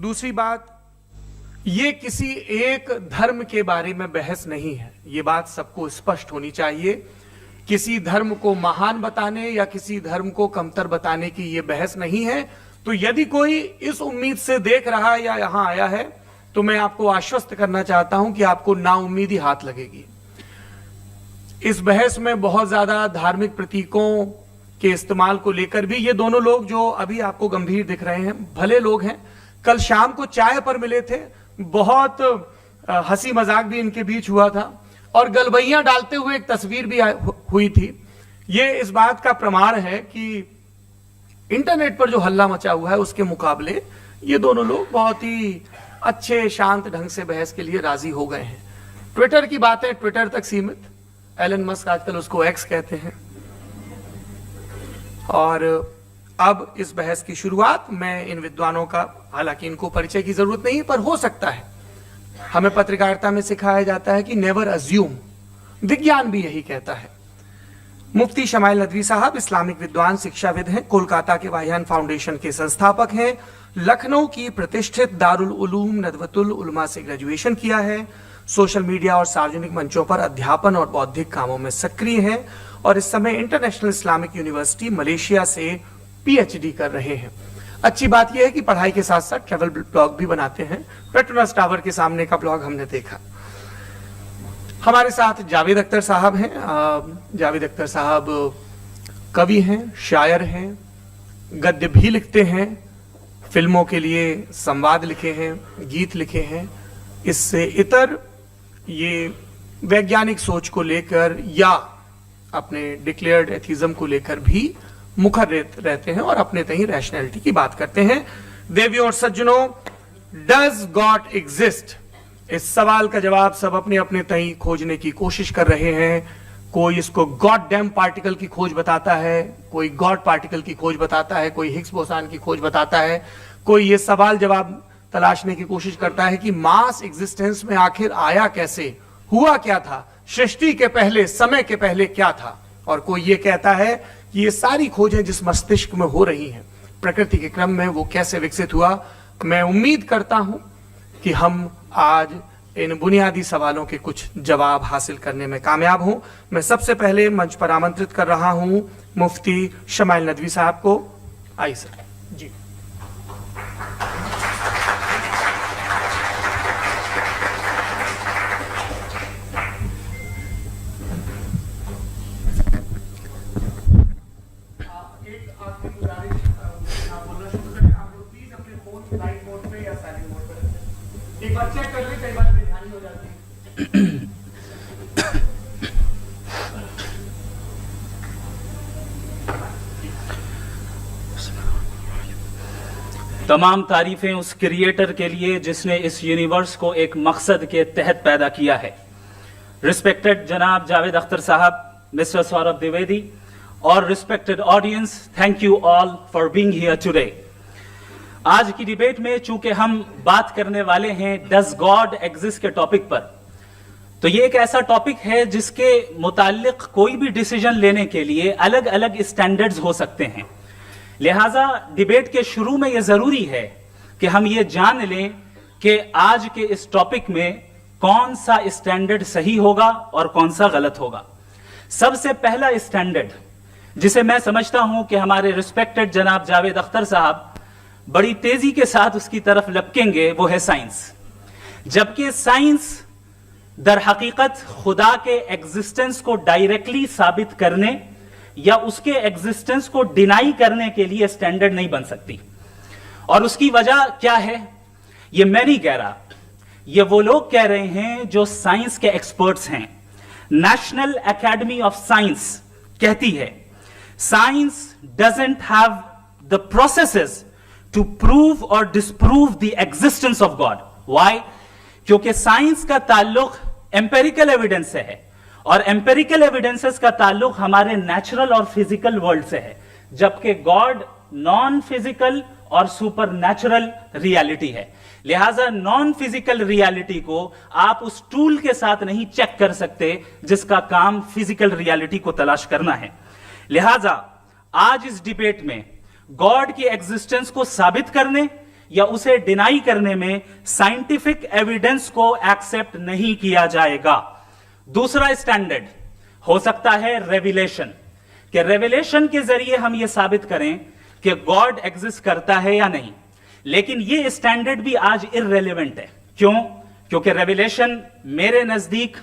दूसरी बात, ये किसी एक धर्म के बारे में बहस नहीं है, ये बात सबको स्पष्ट होनी चाहिए। किसी धर्म को महान बताने या किसी धर्म को कमतर बताने की ये बहस नहीं है। तो यदि कोई इस उम्मीद से देख रहा है या यहां आया है, तो मैं आपको आश्वस्त करना चाहता हूं कि आपको नाउम्मीदी हाथ लगेगी। इस बहस में बहुत ज्यादा धार्मिक प्रतीकों के इस्तेमाल को लेकर भी ये दोनों लोग जो अभी आपको गंभीर दिख रहे हैं, भले लोग हैं, कल शाम को चाय पर मिले थे, बहुत हंसी मजाक भी इनके बीच हुआ था और गलबैयां डालते हुए एक तस्वीर भी हुई थी। ये इस बात का प्रमाण है कि इंटरनेट पर जो हल्ला मचा हुआ है उसके मुकाबले ये दोनों लोग बहुत ही अच्छे शांत ढंग से बहस के लिए राजी हो गए हैं। ट्विटर की बातें ट्विटर तक सीमित, एलन मस्क आजकल उसको एक्स कहते हैं। और अब इस बहस की शुरुआत मैं इन विद्वानों का, हालांकि इनको परिचय की जरूरत नहीं है, पर हो सकता है, हमें पत्रकारिता में सिखाया जाता है कि नेवर अज्यूम, विज्ञान भी यही कहता है। मुफ्ती शमाइल नदवी साहब इस्लामिक विद्वान, शिक्षाविद हैं, कोलकाता के वाहियान फाउंडेशन के संस्थापक हैं, लखनऊ की प्रतिष्ठित दारुल उलूम नदवतुल उलमा से ग्रेजुएशन किया है, सोशल मीडिया और सार्वजनिक मंचों पर अध्यापन और बौद्धिक कामों में सक्रिय हैं और इस समय इंटरनेशनल इस्लामिक यूनिवर्सिटी मलेशिया से पीएचडी कर रहे हैं। अच्छी बात यह है कि पढ़ाई के साथ साथ ट्रैवल ब्लॉग भी बनाते हैं। पेट्रोनास टावर के सामने का ब्लॉग हमने देखा। हमारे साथ जावेद अख्तर साहब हैं। जावेद अख्तर साहब कवि हैं, शायर हैं, गद्य भी लिखते हैं, फिल्मों के लिए संवाद लिखे हैं, गीत लिखे हैं। इससे इतर ये वैज्ञानिक सोच को लेकर या अपने डिक्लेयर्ड एथिज्म को लेकर भी मुखर रहते हैं और अपने तहीं रैशनैलिटी की बात करते हैं। देवियों और सज्जनों, डज गॉड एग्जिस्ट? इस सवाल का जवाब सब अपने अपने तहीं खोजने की कोशिश कर रहे हैं। कोई इसको गॉड डैम पार्टिकल की खोज बताता है, कोई गॉड पार्टिकल की खोज बताता है, कोई हिग्स बोसान की खोज बताता है, कोई ये सवाल जवाब तलाशने की कोशिश करता है कि मास एग्जिस्टेंस में आखिर आया कैसे, हुआ क्या था, सृष्टि के पहले, समय के पहले क्या था। और कोई ये कहता है कि ये सारी खोजें जिस मस्तिष्क में हो रही हैं प्रकृति के क्रम में, वो कैसे विकसित हुआ। मैं उम्मीद करता हूं कि हम आज इन बुनियादी सवालों के कुछ जवाब हासिल करने में कामयाब हों। मैं सबसे पहले मंच पर आमंत्रित कर रहा हूं मुफ्ती शमाइल नदवी साहब को। आइए सर जी। एक बार चेक कर ले, कई बार बेध्यानी हो जाती है। तमाम तारीफें उस क्रिएटर के लिए जिसने इस यूनिवर्स को एक मकसद के तहत पैदा किया है। रिस्पेक्टेड जनाब जावेद अख्तर साहब, मिस्टर सौरभ द्विवेदी और respected audience, thank you all for being here today. आज की डिबेट में चूंकि हम बात करने वाले हैं डज गॉड एग्जिस्ट के टॉपिक पर, तो ये एक ऐसा टॉपिक है जिसके मुताल्लिक कोई भी डिसीजन लेने के लिए अलग अलग स्टैंडर्ड्स हो सकते हैं। लिहाजा डिबेट के शुरू में यह जरूरी है कि हम ये जान लें कि आज के इस टॉपिक में कौन सा स्टैंडर्ड सही होगा और कौन सा गलत होगा। सबसे पहला स्टैंडर्ड जिसे मैं समझता हूं कि हमारे रिस्पेक्टेड जनाब जावेद अख्तर साहब बड़ी तेजी के साथ उसकी तरफ लपकेंगे, वो है साइंस। जबकि साइंस दर हकीकत खुदा के एग्जिस्टेंस को डायरेक्टली साबित करने या उसके एग्जिस्टेंस को डिनाई करने के लिए स्टैंडर्ड नहीं बन सकती। और उसकी वजह क्या है, ये मैं नहीं कह रहा, ये वो लोग कह रहे हैं जो साइंस के एक्सपर्ट्स हैं। नेशनल एकेडमी ऑफ साइंस कहती है science doesn't have the processes to prove or disprove the existence of God. Why? क्योंकि साइंस का ताल्लुक एम्पेरिकल एविडेंस से है और एम्पेरिकल एविडेंसेस का ताल्लुक हमारे नेचुरल और फिजिकल वर्ल्ड से है, जबकि गॉड नॉन फिजिकल और सुपर नेचुरल रियलिटी है। लिहाजा नॉन फिजिकल रियलिटी को आप उस टूल के साथ नहीं चेक कर सकते जिसका काम फिजिकल रियलिटी को तलाश करना है। लिहाजा आज इस डिबेट में गॉड की एग्जिस्टेंस को साबित करने یا اسے ڈینائی کرنے میں سائنٹیفک ایویڈنس کو ایکسپٹ نہیں کیا جائے گا. دوسرا اسٹینڈرڈ ہو سکتا ہے ریویلیشن, کہ ریویلیشن کے ذریعے ہم یہ ثابت کریں کہ گاڈ ایگزسٹ کرتا ہے یا نہیں. لیکن یہ اسٹینڈرڈ بھی آج ارریلیونٹ ہے. کیوں؟ کیونکہ ریویلیشن میرے نزدیک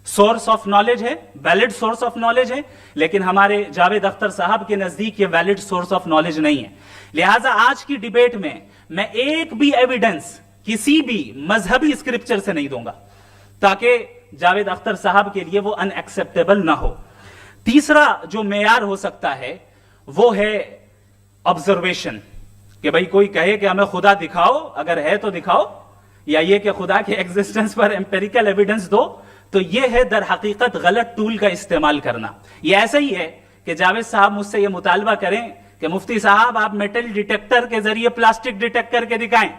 سورس آف نالج ہے, ویلڈ سورس آف نالج ہے, لیکن ہمارے جاوید اختر صاحب کے نزدیک یہ ویلڈ سورس آف نالج نہیں ہے. لہٰذا آج کی ڈیبیٹ میں ایک بھی ایویڈنس کسی بھی مذہبی اسکرپچر سے نہیں دوں گا تاکہ جاوید اختر صاحب کے لیے وہ ان ایکسپٹیبل نہ ہو. تیسرا جو معیار ہو سکتا ہے وہ ہے آبزرویشن, کہ بھائی کوئی کہے کہ ہمیں خدا دکھاؤ, اگر ہے تو دکھاؤ, یا یہ کہ خدا کے ایگزسٹنس پر امپیریکل ایویڈنس دو. تو یہ ہے در حقیقت غلط ٹول کا استعمال کرنا. یہ ایسا ہی ہے کہ جاوید صاحب مجھ سے یہ مطالبہ کریں کہ مفتی صاحب آپ میٹل ڈیٹیکٹر کے ذریعے پلاسٹک ڈیٹیکٹ کر کے دکھائیں.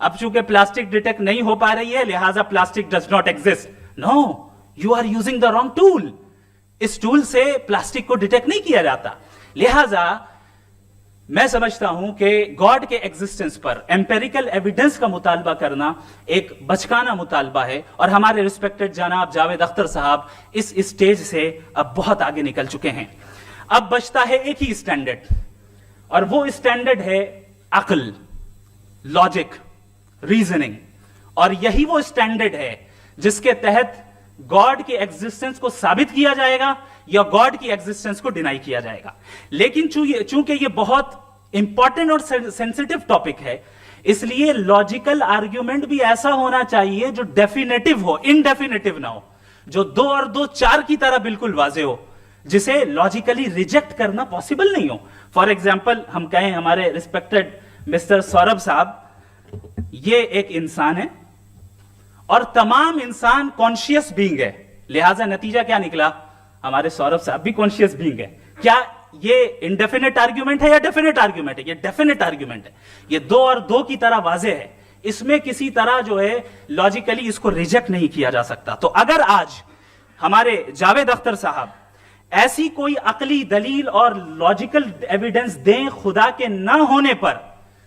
اب چونکہ پلاسٹک ڈیٹیکٹ نہیں ہو پا رہی ہے لہٰذا plastic does not exist. No, you are using the wrong tool. اس ٹول سے پلاسٹک کو ڈیٹیکٹ نہیں کیا جاتا. لہٰذا میں سمجھتا ہوں کہ گاڈ کے ایگزسٹنس پر امپیریکل ایویڈنس کا مطالبہ کرنا ایک بچکانہ مطالبہ ہے, اور ہمارے ریسپیکٹڈ جناب جاوید اختر صاحب اس اسٹیج سے اب بہت آگے نکل چکے ہیں. اب بچتا ہے ایک ہی اسٹینڈرڈ, اور وہ اسٹینڈرڈ ہے عقل, لاجک, ریزننگ. اور یہی وہ اسٹینڈرڈ ہے جس کے تحت گاڈ کی ایگزسٹنس کو ثابت کیا جائے گا یا گاڈ کی ایگزسٹنس کو ڈینائی کیا جائے گا. لیکن چونکہ یہ بہت امپورٹنٹ اور سینسیٹیو ٹاپک ہے, اس لیے لاجیکل آرگیومنٹ بھی ایسا ہونا چاہیے جو ڈیفینیٹو ہو, انڈیفینیٹو نہ ہو, جو 2 اور 2 4 کی طرح بالکل واضح ہو, جسے لاجیکلی ریجیکٹ کرنا پاسبل نہیں ہو. فار ایگزامپل ہم کہیں ہمارے ریسپیکٹڈ مسٹر سوربھ صاحب یہ ایک انسان ہے اور تمام انسان کانشیس بینگ ہے, لہٰذا نتیجہ کیا نکلا؟ ہمارے سوربھ صاحب بھی کانشیس بینگ ہے. کیا یہ انڈیفینٹ آرگیومنٹ ہے یا ڈیفینٹ آرگیومنٹ ہے؟ یہ ڈیفینٹ آرگیومنٹ ہے. یہ 2 اور 2 کی طرح واضح ہے, اس میں کسی طرح جو ہے لاجیکلی اس کو ریجیکٹ نہیں کیا جا سکتا. تو اگر آج ہمارے جاوید اختر صاحب ایسی کوئی عقلی دلیل اور لاجیکل ایویڈنس دیں خدا کے نہ ہونے پر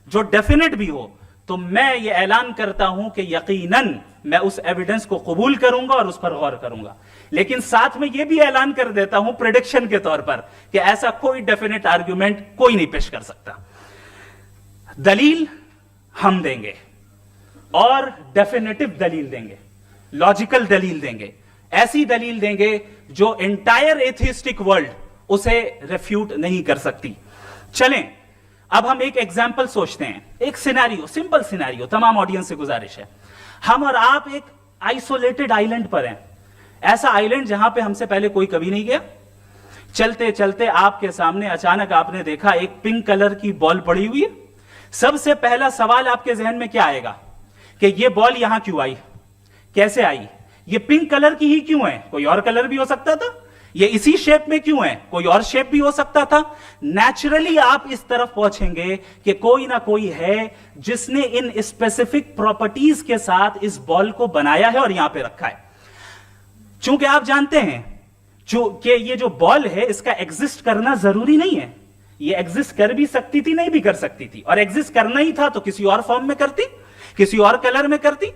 جو ڈیفینٹ بھی ہو, تو میں یہ اعلان کرتا ہوں کہ یقیناً میں اس ایویڈنس کو قبول کروں گا اور اس پر غور کروں گا. لیکن ساتھ میں یہ بھی اعلان کر دیتا ہوں پریڈکشن کے طور پر کہ ایسا کوئی ڈیفینٹ آرگیومنٹ کوئی نہیں پیش کر سکتا. دلیل ہم دیں گے اور ڈیفینیٹو دلیل دیں گے, لاجیکل دلیل دیں گے, ایسی دلیل دیں گے جو انٹائر ایتھیسٹک ورلڈ اسے ریفیوٹ نہیں کر سکتی. چلیں اب ہم ایک ایگزامپل سوچتے ہیں, ایک سینیریو, سمپل سینیریو. تمام آڈینس سے گزارش ہے, ہم اور آپ ایک آئسولیٹڈ آئیلینڈ پر ہیں, ایسا آئیلینڈ جہاں پہ ہم سے پہلے کوئی کبھی نہیں گیا. چلتے چلتے آپ کے سامنے اچانک آپ نے دیکھا ایک پنک کلر کی بال پڑی ہوئی ہے. سب سے پہلا سوال آپ کے ذہن میں کیا آئے گا کہ یہ بال یہاں کیوں آئی, کیسے آئی, یہ پنک کلر کی ہی کیوں ہے, کوئی اور کلر بھی ہو سکتا تھا, یہ اسی شیپ میں کیوں ہے, کوئی اور شیپ بھی ہو سکتا تھا. نیچرلی آپ اس طرف پہنچیں گے کہ کوئی نہ کوئی ہے جس نے ان اسپیسیفک پراپرٹیز کے ساتھ اس بال کو بنایا ہے اور یہاں پہ رکھا ہے. چونکہ آپ جانتے ہیں کہ یہ جو بال ہے اس کا ایگزسٹ کرنا ضروری نہیں ہے, یہ ایگزسٹ کر بھی سکتی تھی, نہیں بھی کر سکتی تھی, اور ایگزسٹ کرنا ہی تھا تو کسی اور فارم میں کرتی, کسی اور کلر میں کرتی.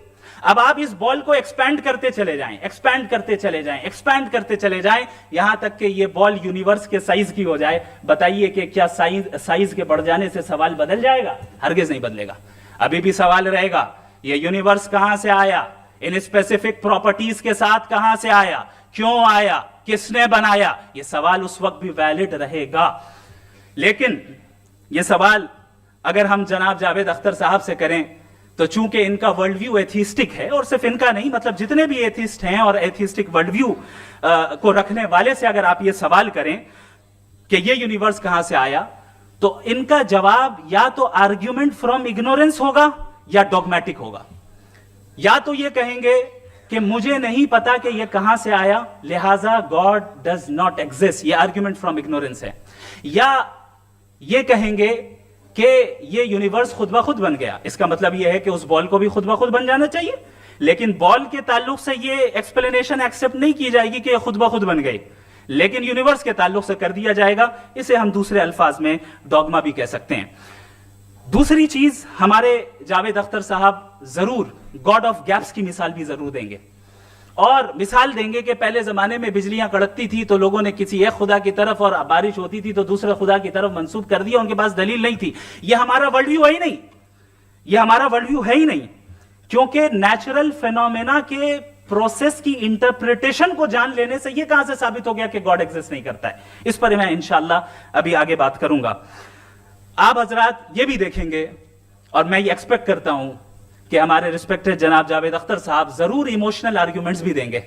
اب آپ اس بال کو ایکسپینڈ کرتے چلے جائیں, ایکسپینڈ کرتے چلے جائیں, ایکسپینڈ کرتے چلے جائیں, یہاں تک کہ یہ بال یونیورس کے سائز کی ہو جائے. بتائیے کہ کیا سائز کے بڑھ جانے سے سوال بدل جائے گا؟ ہرگز نہیں بدلے گا. ابھی بھی سوال رہے گا یہ یونیورس کہاں سے آیا, ان اسپیسیفک پراپرٹیز کے ساتھ کہاں سے آیا, کیوں آیا, کس نے بنایا. یہ سوال اس وقت بھی ویلڈ رہے گا. لیکن یہ سوال اگر ہم جناب جاوید اختر صاحب سے کریں تو چونکہ ان کا ورلڈ ویو ایتھیسٹک ہے, اور صرف ان کا نہیں, مطلب جتنے بھی ایتھیسٹ ہیں اور ایتھیسٹک ورلڈ ویو کو رکھنے والے سے اگر آپ یہ سوال کریں کہ یہ یونیورس کہاں سے آیا, تو ان کا جواب یا تو آرگیومنٹ فرام اگنورنس ہوگا یا ڈوگمیٹک ہوگا. یا تو یہ کہیں گے کہ مجھے نہیں پتا کہ یہ کہاں سے آیا لہذا گاڈ ڈز ناٹ ایگزسٹ, یہ آرگیومنٹ فرام اگنورنس ہے. یا یہ کہیں گے کہ یہ یونیورس خود بخود بن گیا, اس کا مطلب یہ ہے کہ اس بال کو بھی خود بخود بن جانا چاہیے, لیکن بال کے تعلق سے یہ ایکسپلینیشن ایکسپٹ نہیں کی جائے گی کہ یہ خود بخود بن گئی, لیکن یونیورس کے تعلق سے کر دیا جائے گا. اسے ہم دوسرے الفاظ میں ڈوگما بھی کہہ سکتے ہیں. دوسری چیز ہمارے جاوید اختر صاحب ضرور گاڈ آف گیپس کی مثال بھی ضرور دیں گے، اور مثال دیں گے کہ پہلے زمانے میں بجلیاں کڑکتی تھی تو لوگوں نے کسی ایک خدا کی طرف، اور بارش ہوتی تھی تو دوسرے خدا کی طرف منسوب کر دیا، ان کے پاس دلیل نہیں تھی. یہ ہمارا ورلڈ ویو ہے ہی نہیں، یہ ہمارا ورلڈ ویو ہے ہی نہیں، کیونکہ نیچرل فینومینا کے پروسیس کی انٹرپریٹیشن کو جان لینے سے یہ کہاں سے ثابت ہو گیا کہ گاڈ ایگزسٹ نہیں کرتا ہے. اس پر میں انشاءاللہ ابھی آگے بات کروں گا. آپ حضرات یہ بھی دیکھیں گے، اور میں یہ ایکسپیکٹ کرتا ہوں کہ ہمارے ریسپیکٹڈ جناب جاوید اختر صاحب ضرور ایموشنل آرگیومنٹس بھی دیں گے،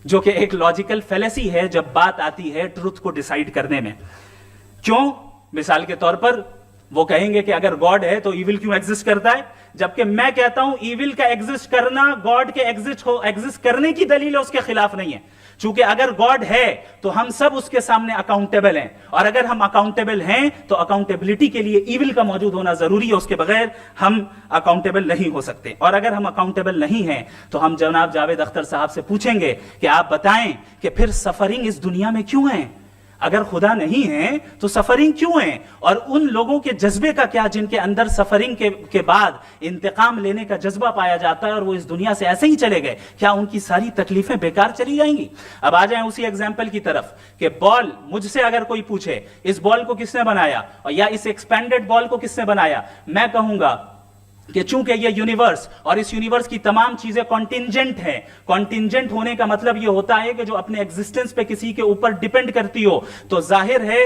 جو کہ ایک لاجیکل فیلیسی ہے جب بات آتی ہے ٹروتھ کو ڈیسائیڈ کرنے میں. کیوں؟ مثال کے طور پر وہ کہیں گے کہ اگر گاڈ ہے تو ایول کیوں ایگزسٹ کرتا ہے، جبکہ میں کہتا ہوں ایول کا ایگزسٹ کرنا گاڈ کے ایگزسٹ کرنے کی دلیل ہے، اس کے خلاف نہیں ہے. چونکہ اگر گاڈ ہے تو ہم سب اس کے سامنے اکاؤنٹیبل ہیں، اور اگر ہم اکاؤنٹیبل ہیں تو اکاؤنٹیبلٹی کے لیے ایول کا موجود ہونا ضروری ہے، اس کے بغیر ہم اکاؤنٹیبل نہیں ہو سکتے. اور اگر ہم اکاؤنٹیبل نہیں ہیں تو ہم جناب جاوید اختر صاحب سے پوچھیں گے کہ آپ بتائیں کہ پھر سفرنگ اس دنیا میں کیوں ہے؟ اگر خدا نہیں ہے تو سفرنگ کیوں ہے؟ اور ان لوگوں کے جذبے کا کیا جن کے اندر سفرنگ کے بعد انتقام لینے کا جذبہ پایا جاتا ہے اور وہ اس دنیا سے ایسے ہی چلے گئے؟ کیا ان کی ساری تکلیفیں بیکار چلی جائیں گی؟ اب آ جائیں اسی ایگزامپل کی طرف کہ بال، مجھ سے اگر کوئی پوچھے اس بال کو کس نے بنایا اور یا اس ایکسپینڈڈ بال کو کس نے بنایا، میں کہوں گا کہ چونکہ یہ یونیورس اور اس یونیورس کی تمام چیزیں کانٹینجنٹ ہیں. کانٹینجنٹ ہونے کا مطلب یہ ہوتا ہے کہ جو اپنے ایگزسٹنس پہ کسی کے اوپر ڈیپینڈ کرتی ہو، تو ظاہر ہے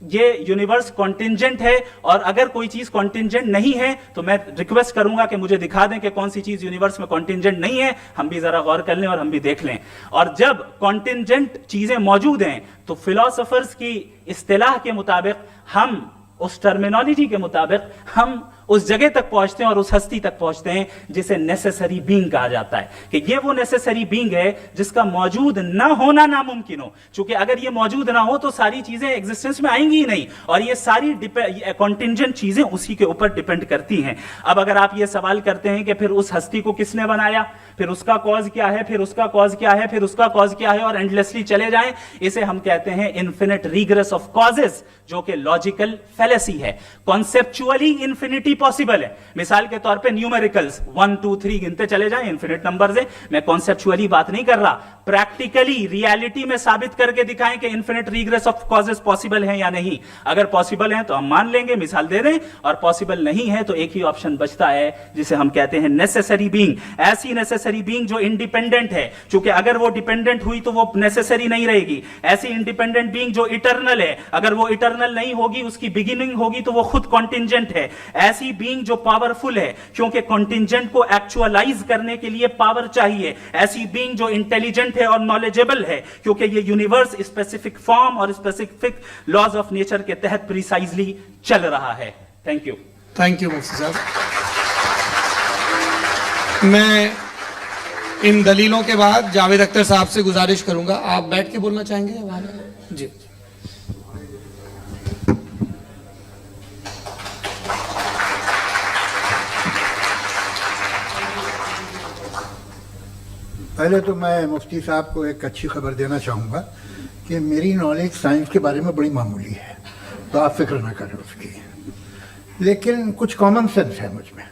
یہ یونیورس کانٹینجنٹ ہے. اور اگر کوئی چیز کانٹینجنٹ نہیں ہے تو میں ریکویسٹ کروں گا کہ مجھے دکھا دیں کہ کون سی چیز یونیورس میں کانٹینجنٹ نہیں ہے. ہم بھی ذرا غور کر لیں اور ہم بھی دیکھ لیں. اور جب کانٹینجنٹ چیزیں موجود ہیں تو فلاسفرز کی اصطلاح کے مطابق، ہم اس ٹرمینالوجی کے مطابق ہم اس جگہ تک پہنچتے ہیں اور اس ہستی تک پہنچتے ہیں جسے نیسیسری بینگ کہا جاتا ہے، کہ یہ وہ نیسیسری بینگ ہے جس کا موجود نہ ہونا ناممکن ہو. چونکہ اگر یہ موجود نہ ہو تو ساری چیزیں ایگزسٹنس میں آئیں گی ہی نہیں، اور یہ ساری کانٹینجنٹ چیزیں اسی کے اوپر ڈیپینڈ کرتی ہیں. اب اگر آپ یہ سوال کرتے ہیں کہ پھر اس ہستی کو کس نے بنایا، پھر اس کا کاز کیا ہے، پھر اس کا کاز کیا ہے، پھر اس کا کاز کیا ہے، اور اینڈلیسلی چلے جائیں، اسے ہم کہتے ہیں انفینٹ ریگریس آف کازز، جو کہ لاجیکل فیلیسی ہے. کانسیپچولی انفینٹی پاسبل ہے. مثال کے طور پہ نیومیریکلز 1 2 3 گنتے چلے جائیں، انفینٹ نمبرز ہیں. میں کانسیپچولی بات نہیں کر رہا، پریکٹیکلی ریالٹی میں ثابت کر کے دکھائیں کہ infinite regress of causes possible ہیں یا نہیں. اگر پاسبل ہیں تو ہم مان لیں گے، مثال دے دیں، اور پاسبل نہیں ہے تو ایک ہی آپشن بچتا ہے جسے ہم کہتے ہیں نیسیسری بینگ. ایسی نیسیسری بینگ جو انڈیپینڈنٹ ہے، چونکہ اگر وہ ڈیپینڈنٹ ہوئی تو وہ نیسیسری نہیں رہے گی. ایسی انڈیپینڈنٹ بینگ جو اٹرنل ہے، اگر وہ اٹرنل نہیں ہوگی، اس کی بگننگ ہوگی تو وہ خود کانٹینجنٹ ہے. ایسی بینگ جو پاورفل ہے، کیونکہ کانٹینجنٹ کو ایکچوالائز کرنے کے لیے پاور چاہیے. ایسی بینگ جو انٹیلیجنٹ ہے اور نالجبل ہے، کیونکہ یہ یونیورس اسپیسیفک فارم اور اسپیسیفک لاز آف نیچر کے تحت پریسائزلی چل رہا ہے. Thank you. تھینک یو مفتی صاحب. میں ان دلیلوں کے بعد جاوید اختر صاحب سے گزارش کروں گا، آپ بیٹھ کے بولنا چاہیں گے؟ جی. پہلے تو میں مفتی صاحب کو ایک اچھی خبر دینا چاہوں گا کہ میری نالج سائنس کے بارے میں بڑی معمولی ہے، تو آپ فکر نہ کریں اس کی، لیکن کچھ کامن سینس ہے مجھ میں.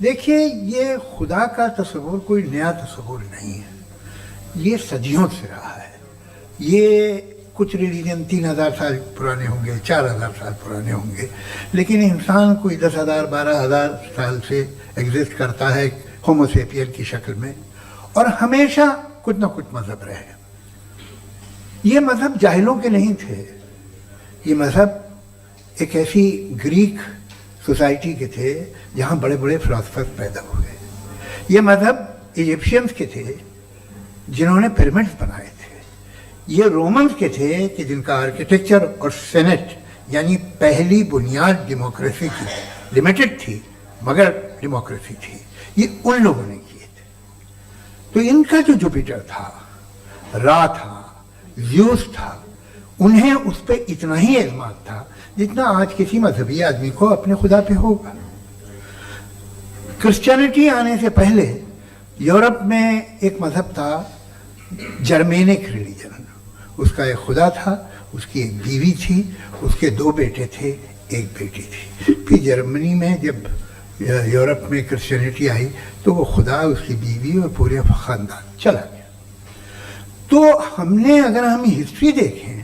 دیکھیے، یہ خدا کا تصور کوئی نیا تصور نہیں ہے، یہ صدیوں سے رہا ہے. یہ کچھ ریلیجن 3000 سال پرانے ہوں گے، 4000 سال پرانے ہوں گے، لیکن انسان کوئی 10,000 12,000 سال سے ایگزسٹ کرتا ہے ہومو سیپین کی شکل میں، اور ہمیشہ کچھ نہ کچھ مذہب رہے. یہ مذہب جاہلوں کے نہیں تھے، یہ مذہب ایک ایسی گریک سوسائٹی کے تھے جہاں بڑے بڑے فلاسفر پیدا ہوئے. یہ مذہب ایجپشینز کے تھے جنہوں نے پیرامڈز بنائے تھے. یہ رومنز کے تھے کہ جن کا آرکیٹیکچر اور سینٹ یعنی پہلی بنیاد ڈیموکریسی کی، لمیٹڈ تھی مگر ڈیموکریسی تھی، یہ ان لوگوں نے کیے تھے. تو ان کا جو جوپیٹر تھا، را تھا، زیوس تھا، انہیں اس پہ اتنا ہی اعتماد تھا جتنا آج کسی مذہبی آدمی کو اپنے خدا پہ ہوگا. کرسچینٹی آنے سے پہلے یورپ میں ایک مذہب تھا، جرمینک ریلیجن. اس کا ایک خدا تھا، اس کی ایک بیوی تھی، اس کے 2 بیٹے تھے، एक बेटी थी। फिर जर्मनी में जब यूरोप में क्रिश्चियनिटी आई तो वो खुदा, उसकी बीवी और पूरे ख़ानदान चला गया। तो हमने, अगर हम हिस्ट्री देखें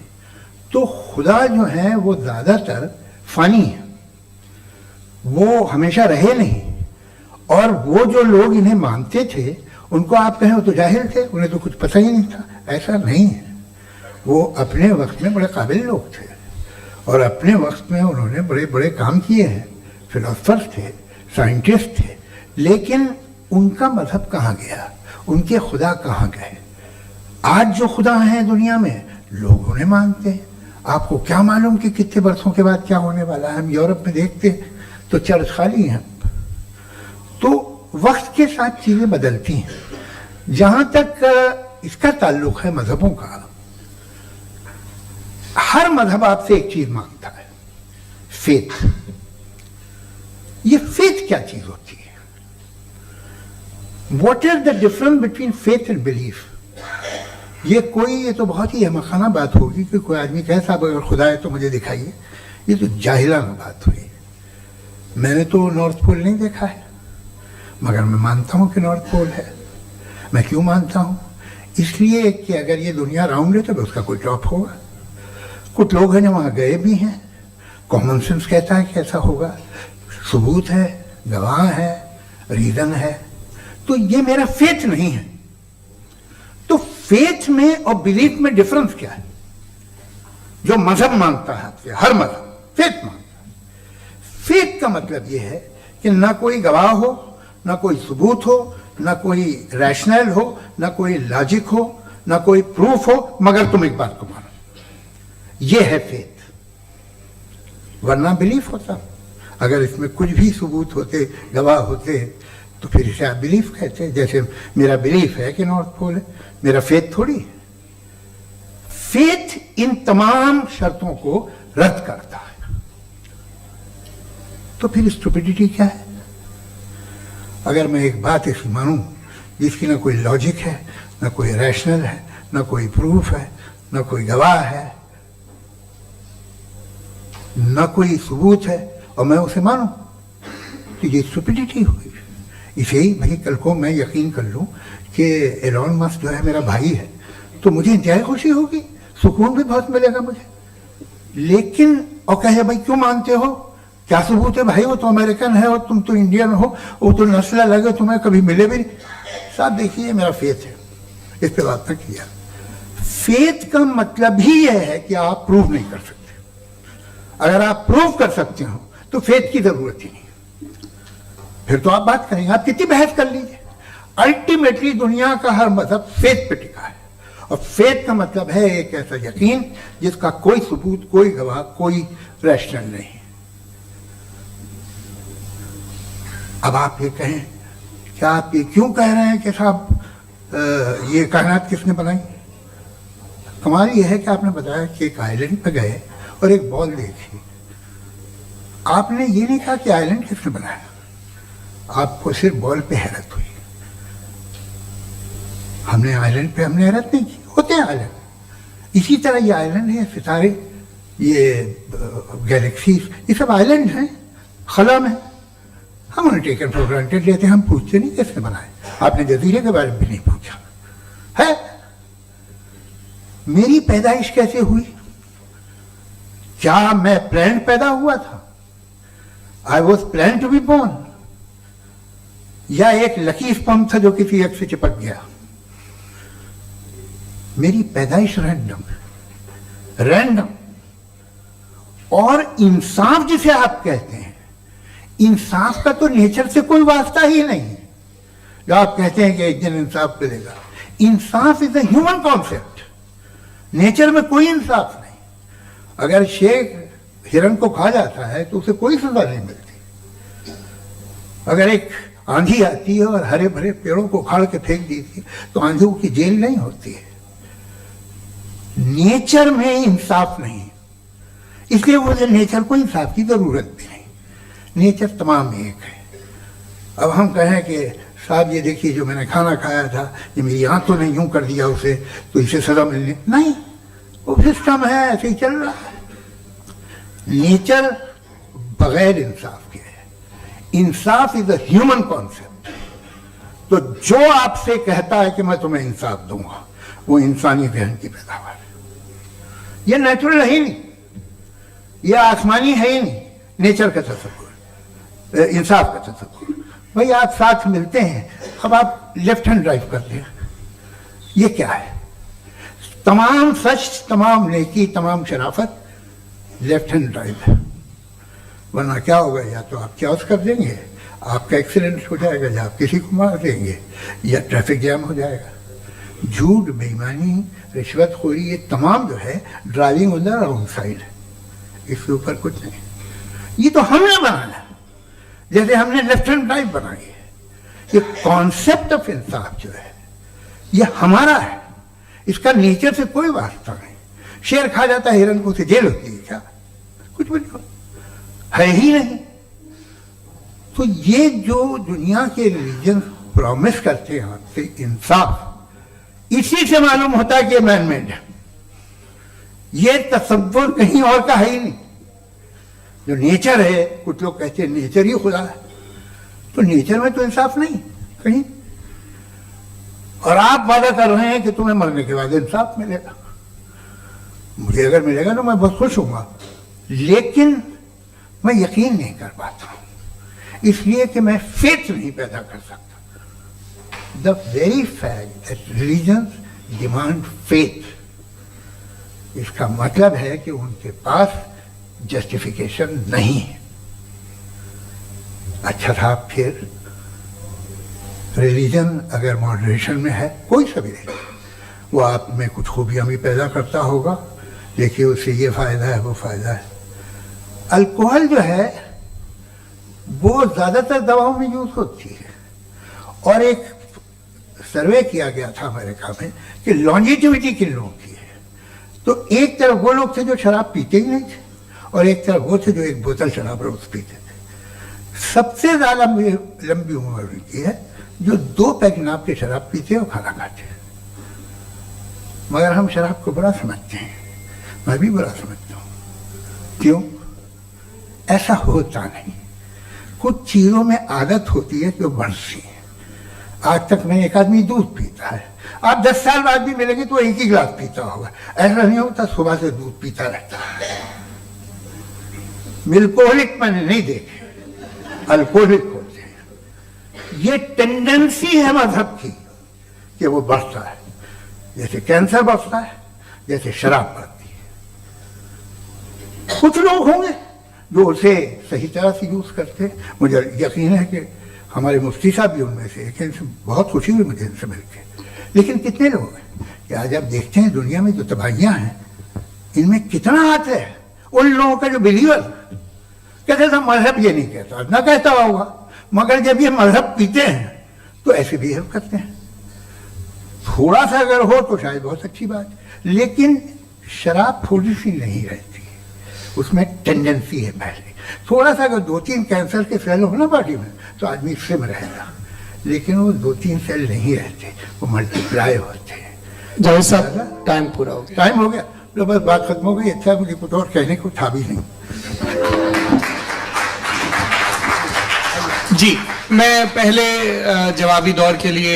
तो खुदा जो है वो ज़्यादातर फ़ानी है, वो हमेशा रहे नहीं। और वो जो लोग इन्हें मानते थे उनको आप कहें वो तो जाहिल थे, उन्हें तो कुछ पता ही नहीं था, ऐसा नहीं है। वो अपने वक्त में बड़े काबिल लोग थे और अपने वक्त में उन्होंने बड़े बड़े काम किए हैं, फिलोसफर्स थे, साइंटिस्ट थे, लेकिन उनका मजहब कहाँ गया, उनके खुदा कहाँ गए? आज जो खुदा हैं दुनिया में लोग उन्हें मानते हैं। आपको क्या मालूम कि कितने बरसों के बाद क्या होने वाला है? हम यूरोप में देखते हैं तो चर्च खाली हैं। तो वक्त के साथ चीज़ें बदलती हैं। जहाँ तक इसका ताल्लुक है मजहबों का, हर मजहब आपसे एक चीज मांगता है, फेथ। ये फेथ क्या चीज होती है? What is the difference between faith and belief? ये तो बहुत ही अहमकाना बात होगी कि कोई आदमी कहे साहब अगर खुदा है तो मुझे दिखाइए। ये तो जाहिलाना बात हुई। मैंने तो नॉर्थ पोल नहीं देखा है, मगर मैं मानता हूं कि नॉर्थ पोल है। मैं क्यों मानता हूं? इसलिए कि अगर ये दुनिया राउंड है तो उसका कोई टॉप होगा। कुछ लोग हैं जो वहाँ गए भी हैं, कॉमन सेंस कहता है कि ऐसा होगा, सबूत है, गवाह है, रीजन है। तो ये मेरा फेथ नहीं है। तो फेथ में और बिलीफ में डिफरेंस क्या है? जो मजहब मानता है, हर मजहब फेथ मानता है। फेथ का मतलब ये है कि ना कोई गवाह हो, ना कोई सबूत हो, ना कोई रैशनल हो, ना कोई लॉजिक हो, ना कोई प्रूफ हो, मगर तुम एक बात को मानो। ये है फेथ। वरना बिलीफ होता। अगर इसमें कुछ भी सबूत होते, गवाह होते, तो फिर इसे आप बिलीफ कहते। जैसे मेरा बिलीफ है कि नॉर्थ पोल है, मेरा फेथ थोड़ी है। फेथ इन तमाम शर्तों को रद्द करता है। तो फिर स्टुपिडिटी क्या है? अगर मैं एक बात ऐसी मानूं जिसकी ना कोई लॉजिक है, ना कोई रैशनल है, ना कोई प्रूफ है, ना कोई गवाह है, ना कोई सबूत है, और मैं उसे मानूं, तो ये स्टुपिडिटी हुई। इसे ही भाई कल को मैं यकीन कर लूं कि एलॉन मस्क जो है मेरा भाई है, तो मुझे इंतहाई खुशी होगी, सुकून भी बहुत मिलेगा मुझे। लेकिन और कहे भाई क्यों मानते हो, क्या सबूत है भाई, वो तो अमेरिकन है और तुम तो इंडियन हो, वो तो नस्ल लगे, तुम्हें कभी मिले भी नहीं। साहब देखिए मेरा फेथ है, इस पे बात न किया। फेथ का मतलब ही यह है कि आप प्रूव नहीं कर सकते। अगर आप प्रूव कर सकते हो तो फेथ की जरूरत ही नहीं, फिर तो आप बात करेंगे, आप कितनी बहस कर लीजिए। अल्टीमेटली दुनिया का हर मजहब फेथ पे टिका है, और फेथ का मतलब है एक ऐसा यकीन जिसका कोई सबूत, कोई गवाह, कोई रैशनल नहीं। अब आप ये कहें, क्या आप ये क्यों कह रहे हैं कि साहब ये कायनात किसने बनाई? कमाल ये है कि आपने बताया कि एक आइलैंड पे गए और एक बॉल देखी। आपने ये नहीं कहा कि आइलैंड किसने बनाया, आपको सिर्फ बॉल पे हैरत हुई। हमने आइलैंड पे हमने हैरत नहीं की, होते हैं आइलैंड। इसी तरह ये आइलैंड है, सितारे, ये गैलेक्सीज, ये सब आइलैंड हैं खला में। हम उन्हें टेकन फॉर ग्रांटेड लेते हैं, हम पूछते नहीं किसने बनाए। आपने जजीरे के बारे में भी नहीं पूछा है। मेरी पैदाइश कैसे हुई? क्या मैं प्लान पैदा हुआ था? I was plan to be born, या एक लकी स्पर्म था जो किसी एक से चिपक गया? मेरी पैदाइश रैंडम। और इंसाफ जिसे आप कहते हैं, इंसाफ का तो नेचर से कोई वास्ता ही नहीं है। जो आप कहते हैं कि एक दिन इंसाफ मिलेगा, इंसाफ is a human concept, nature में कोई इंसाफ नहीं। अगर शेर हिरन को खा जाता है तो उसे कोई सजा नहीं मिलती। अगर एक आंधी आती है और हरे भरे पेड़ों को उखाड़ के फेंक देती है तो आंधियों की जेल नहीं होती है। नेचर में इंसाफ नहीं, इसलिए मुझे नेचर को इंसाफ की जरूरत भी नहीं। नेचर तमाम एक है। अब हम कहें कि साहब ये देखिए जो मैंने खाना खाया था, ये मेरी आंख तो नहीं यूं कर दिया उसे, तो इसे सजा मिलनी नहीं। वो सिस्टम है, ऐसे ही चल रहा है। नेचर बगैर इंसाफ के है। इंसाफ इज अ ह्यूमन कॉन्सेप्ट। तो जो आपसे कहता है कि मैं तुम्हें इंसाफ दूंगा, वो इंसानी जहन की पैदावार है। ये नेचुरल है ही नहीं, ये आसमानी है ही नहीं। नेचर का तसव्वुर, इंसाफ का तसव्वुर। भाई आप साथ मिलते हैं, अब आप लेफ्ट हैंड ड्राइव करते हैं, ये क्या है? तमाम सच, तमाम नेकी, तमाम शराफत लेफ्ट हैंड ड्राइव है। वरना क्या होगा, या तो आप क्रॉस कर देंगे, आपका एक्सीडेंट हो जाएगा, या आप किसी को मार देंगे, या ट्रैफिक जैम हो जाएगा। झूठ, बेईमानी, रिश्वतखोरी, ये तमाम जो है driving on the wrong side है। इसके ऊपर कुछ नहीं। ये तो हमने बनाया, जैसे हमने लेफ्ट हैंड ड्राइव बनाई है। ये कॉन्सेप्ट ऑफ इंसाफ जो है, ये हमारा है, इसका नेचर से कोई वास्ता नहीं। शेर खा जाता है हिरन को, उसे जेल होती है क्या? कुछ भी नहीं, है ही नहीं। तो ये जो दुनिया के रिलीजन प्रॉमिस करते हैं आपसे इंसाफ, इसी से मालूम होता है कि मैन मेड है। ये तसव्वुर कहीं और का है ही नहीं। जो नेचर है, कुछ लोग कहते हैं नेचर ही खुदा है, तो नेचर में तो इंसाफ नहीं कहीं। और आप वादा कर रहे हैं कि तुम्हें मरने के बाद इंसाफ मिलेगा। मुझे अगर मिलेगा तो मैं बहुत खुश हूंगा, लेकिन मैं यकीन नहीं कर पाता हूं, इसलिए कि मैं फेथ नहीं पैदा कर सकता। The very fact that religions demand faith, इसका मतलब है कि उनके पास जस्टिफिकेशन नहीं है। अच्छा था, फिर रिलीजन अगर मॉडरेशन में है, कोई सा भी नहीं, वो आप में कुछ खूबियां भी पैदा करता होगा, देखिए उससे ये फायदा है, वो फायदा है। अल्कोहल जो है वो ज्यादातर दवाओं में यूज होती है, और एक सर्वे किया गया था अमेरिका में कि लॉन्जिटिविटी किन लोगों की है। तो एक तरफ वो लोग थे जो शराब पीते ही नहीं थे, और एक तरफ वो थे जो एक बोतल शराब रोज पीते थे। सबसे ज्यादा लंबी उम्र की है जो 2 पैक नाप के शराब पीते हैं और खाना खाते हैं। मगर हम शराब को बुरा समझते हैं, मैं भी बुरा समझता हूं। क्यों? ऐसा होता नहीं। कुछ चीजों में आदत होती है जो बढ़ती है। आज तक में एक आदमी दूध पीता है, आप 10 साल बाद भी मिलेंगे तो एक ही गिलास पीता होगा। ऐसा नहीं होता सुबह से दूध पीता रहता है। मिल्कोहलिक मैंने नहीं देखे, अल्कोहलिक होते हैं। ये टेंडेंसी है मजहब की कि वो बढ़ता है, जैसे कैंसर बढ़ता है, जैसे शराब बढ़ती है। कुछ लोग होंगे जो उसे सही तरह से यूज करते हैं। मुझे यकीन है कि हमारे मुफ्ती साहब भी उनमें से एक, इनसे बहुत खुशी हुई मुझे इनसे मिलकर। लेकिन कितने लोग हैं कि आज आप देखते हैं दुनिया में जो तबाहियां हैं, इनमें कितना हाथ है उन लोगों का जो बिलीवर कहते थे मजहब ये नहीं कहता, ना कहता होगा, मगर जब ये मजहब पीते हैं तो ऐसे बिहेव करते हैं। थोड़ा सा अगर हो तो शायद बहुत अच्छी बात, लेकिन शराब थोड़ी सी नहीं रहती, उसमें टेंडेंसी है पहले। थोड़ा सा अगर 2-3 कैंसर के सेल हो ना बॉडी में तो आदमी सिम रहेगा, लेकिन वो 2-3 सेल नहीं रहते, वो मल्टीप्लाई होते हैं। जावेद साहब, टाइम पूरा हो गया। टाइम हो गया तो बस बात खत्म हो गई। अच्छा, मुझे कुछ और कहने को था भी नहीं। जी, मैं पहले जवाबी दौर के लिए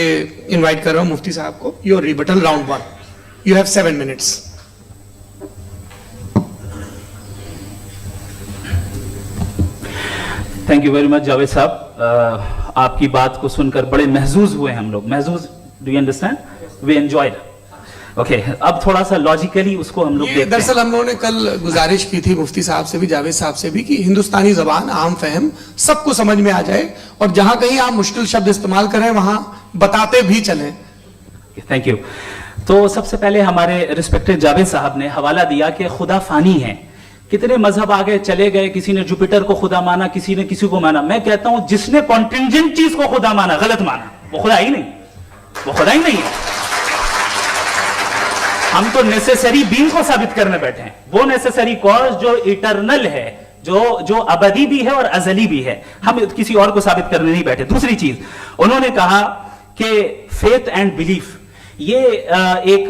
इनवाइट कर रहा हूं मुफ्ती साहब को। Your rebuttal round 1, you have 7 minutes. Thank you very much Javed साहब। आपकी बात को सुनकर बड़े महजूज हुए हम लोग। महजूज, do you understand? We enjoyed. Okay, अब थोड़ा सा लॉजिकली उसको हम लोग देखते हैं। दरअसल हम लोगों ने कल गुजारिश की थी मुफ्ती साहब से भी, जावेद साहब से भी, कि हिंदुस्तानी जबान आम फहम सबको समझ में आ जाए, और जहां कहीं आप मुश्किल शब्द इस्तेमाल करें वहां बताते भी चलें। Thank you. तो सबसे पहले हमारे रिस्पेक्टेड जावेद साहब ने हवाला दिया कि खुदा फानी है। कितने मजहब आगे चले गए, किसी ने जुपिटर को खुदा माना, किसी ने किसी को माना। मैं कहता हूं जिसने कॉन्टिंजेंट चीज को खुदा माना, गलत माना, वो खुदा ही नहीं, वो खुदा ही नहीं है। हम तो नेसेसरी बीइंग को साबित करने बैठे हैं, वो नेसेसरी कॉज जो इटरनल है, जो अबदी भी है और अजली भी है। हम किसी और को साबित करने नहीं बैठे। दूसरी चीज उन्होंने कहा कि फेथ एंड बिलीफ, ये एक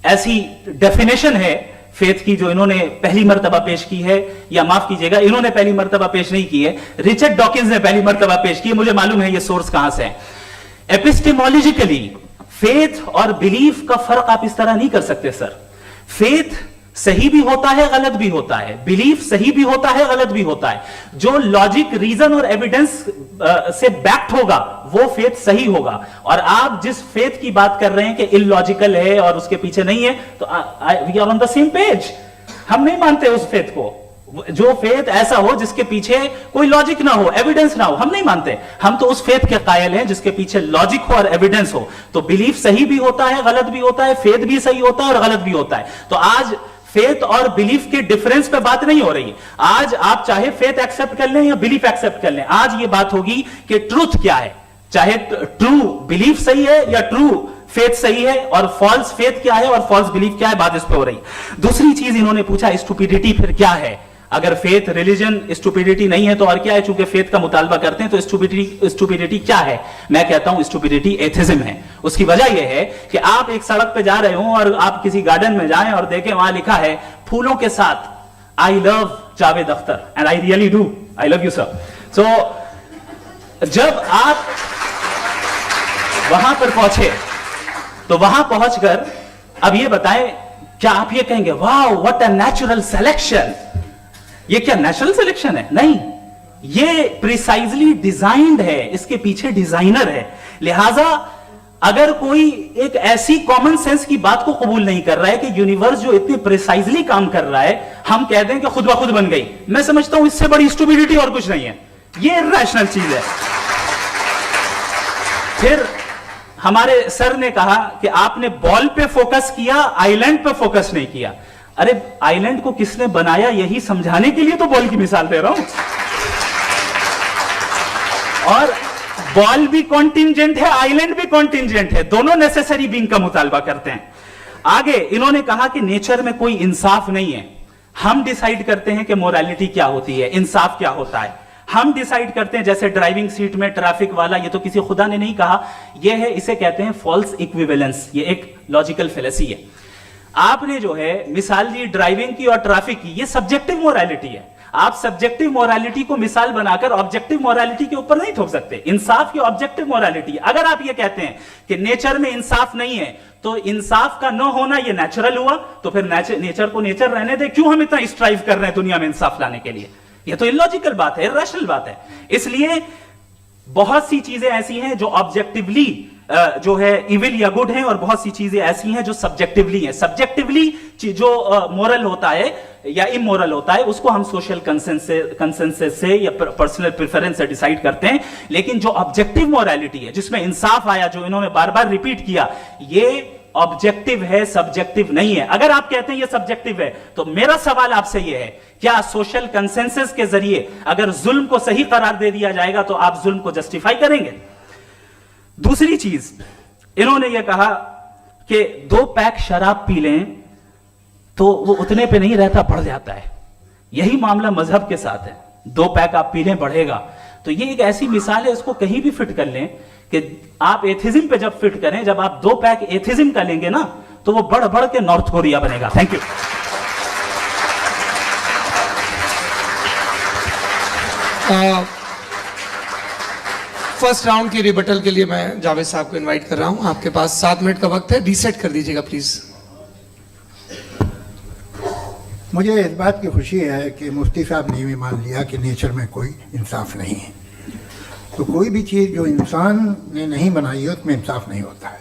ऐसी डेफिनेशन है फेथ की जो इन्होंने पहली मर्तबा पेश की है, या माफ कीजिएगा इन्होंने पहली मर्तबा पेश नहीं की है, रिचर्ड डॉकिंस ने पहली मर्तबा पेश की है। मुझे मालूम है ये सोर्स कहां से है। एपिस्टेमोलॉजिकली फेथ और बिलीफ का फर्क आप इस तरह नहीं कर सकते सर। फेथ सही भी होता है, गलत भी होता है, बिलीफ सही भी होता है, गलत भी होता है। जो लॉजिक, रीजन और एविडेंस से बैक्ड होगा वो फेथ सही होगा। और आप जिस फेथ की बात कर रहे हैं कि इलॉजिकल है और उसके पीछे नहीं है, तो we are on the same page. हम नहीं मानते उस फेथ को, जो फेथ ऐसा हो जिसके पीछे कोई लॉजिक ना हो, एविडेंस ना हो, हम नहीं मानते। हम तो उस फेथ के कायल हैं जिसके पीछे लॉजिक हो और एविडेंस हो। तो बिलीफ सही भी होता है, गलत भी होता है, फेथ भी सही होता है और गलत भी होता है। तो आज फेथ और बिलीफ के डिफरेंस पे बात नहीं हो रही है। आज आप चाहे फेथ एक्सेप्ट कर लें या बिलीफ एक्सेप्ट कर लें, आज ये बात होगी कि ट्रूथ क्या है, चाहे ट्रू बिलीफ सही है या ट्रू फेथ सही है, और फॉल्स फेथ क्या है और फॉल्स बिलीफ क्या है, बात इस पे हो रही है। दूसरी चीज इन्होंने पूछा, स्टुपिडिटी फिर क्या है? अगर फेथ रिलीजन स्टुपिडिटी नहीं है तो और क्या है? चूंकि फेथ का मुतालबा करते हैं तो स्टुपिडिटी क्या है? मैं कहता हूं स्टुपिडिटी एथिज्म है। उसकी वजह यह है कि आप एक सड़क पे जा रहे हो और आप किसी गार्डन में जाएं और देखें वहां लिखा है फूलों के साथ I love Javed Akhtar, and I really do, I love you sir. So जब आप वहां पर पहुंचे तो वहां पहुंचकर अब ये बताएं, क्या आप ये कहेंगे वाह व्हाट अ नेचुरल सिलेक्शन? ये क्या नेचुरल सिलेक्शन है? नहीं, ये प्रिसाइजली डिजाइंड है, इसके पीछे डिजाइनर है। लिहाजा अगर कोई एक ऐसी कॉमन सेंस की बात को कबूल नहीं कर रहा है कि यूनिवर्स जो इतनी प्रिसाइजली काम कर रहा है, हम कह दें कि खुद ब खुद बन गई, मैं समझता हूं इससे बड़ी स्टुपिडिटी और कुछ नहीं है। ये इरैशनल चीज है। फिर हमारे सर ने कहा कि आपने बॉल पे फोकस किया, आइलैंड पे फोकस नहीं किया। अरे आइलैंड को किसने बनाया यही समझाने के लिए तो बॉल की मिसाल दे रहा हूं। और बॉल भी कॉन्टिंजेंट है, आइलैंड भी कॉन्टिंजेंट है, दोनों नेसेसरी बीइंग का मुतालबा करते हैं। आगे इन्होंने कहा कि नेचर में कोई इंसाफ नहीं है, हम डिसाइड करते हैं कि मोरालिटी क्या होती है, इंसाफ क्या होता है, हम डिसाइड करते हैं। जैसे ड्राइविंग सीट में ट्रैफिक वाला, ये तो किसी खुदा ने नहीं कहा, ये है, इसे कहते हैं फॉल्स इक्विवेलेंस। ये एक लॉजिकल फेलेसी है। आपने जो है मिसाल दी ड्राइविंग की और ट्रैफिक की, ये सब्जेक्टिव मोरालिटी है। आप सब्जेक्टिव मोरालिटी को मिसाल बनाकर ऑब्जेक्टिव मोरालिटी के ऊपर नहीं थोप सकते। इंसाफ की ऑब्जेक्टिव मोरालिटी। अगर आप ये कहते हैं कि नेचर में इंसाफ नहीं है, तो इंसाफ का न होना ये नेचुरल हुआ, तो फिर नेचर को नेचर रहने दे, क्यों हम इतना स्ट्राइव कर रहे हैं दुनिया में इंसाफ लाने के लिए? ये तो इलॉजिकल बात है, इरैशनल बात है। इसलिए बहुत सी चीजें ऐसी हैं जो ऑब्जेक्टिवली जो है इविल या गुड है, और बहुत सी चीजें ऐसी हैं जो सब्जेक्टिवली हैं। सब्जेक्टिवली जो मोरल होता है या इमोरल होता है, उसको हम सोशल कंसेंसस से या पर्सनल प्रेफरेंस से डिसाइड करते हैं। लेकिन जो ऑब्जेक्टिव मोरालिटी है, जिसमें इंसाफ आया, जो इन्होंने बार बार रिपीट किया, ये ऑब्जेक्टिव है, सब्जेक्टिव नहीं है। अगर आप कहते हैं ये सब्जेक्टिव है, तो मेरा सवाल आपसे ये है, क्या सोशल कंसेंसस के जरिए अगर जुल्म को सही करार दे दिया जाएगा तो आप जुल्म को जस्टिफाई करेंगे? दूसरी चीज इन्होंने ये कहा कि 2 पैक शराब पी लें तो वो उतने पे नहीं रहता, बढ़ जाता है। यही मामला मजहब के साथ है। 2 पैक आप पी लें, बढ़ेगा। तो ये एक ऐसी मिसाल है, इसको कहीं भी फिट कर लें कि आप एथिज्म पे जब फिट करें, जब आप 2 पैक एथिज्म का लेंगे ना, तो वो बढ़ बढ़ के नॉर्थ कोरिया बनेगा। Thank you. फर्स्ट राउंड की रिबटल के लिए मैं जावेद साहब को इनवाइट कर रहा हूं। आपके पास 7 मिनट का वक्त है, रीसेट कर दीजिएगा प्लीज। मुझे इस बात की खुशी है कि मुफ्ती साहब ने भी मान लिया कि नेचर में कोई इंसाफ नहीं है। तो कोई भी चीज़ जो इंसान ने नहीं बनाई है उसमें इंसाफ नहीं होता है।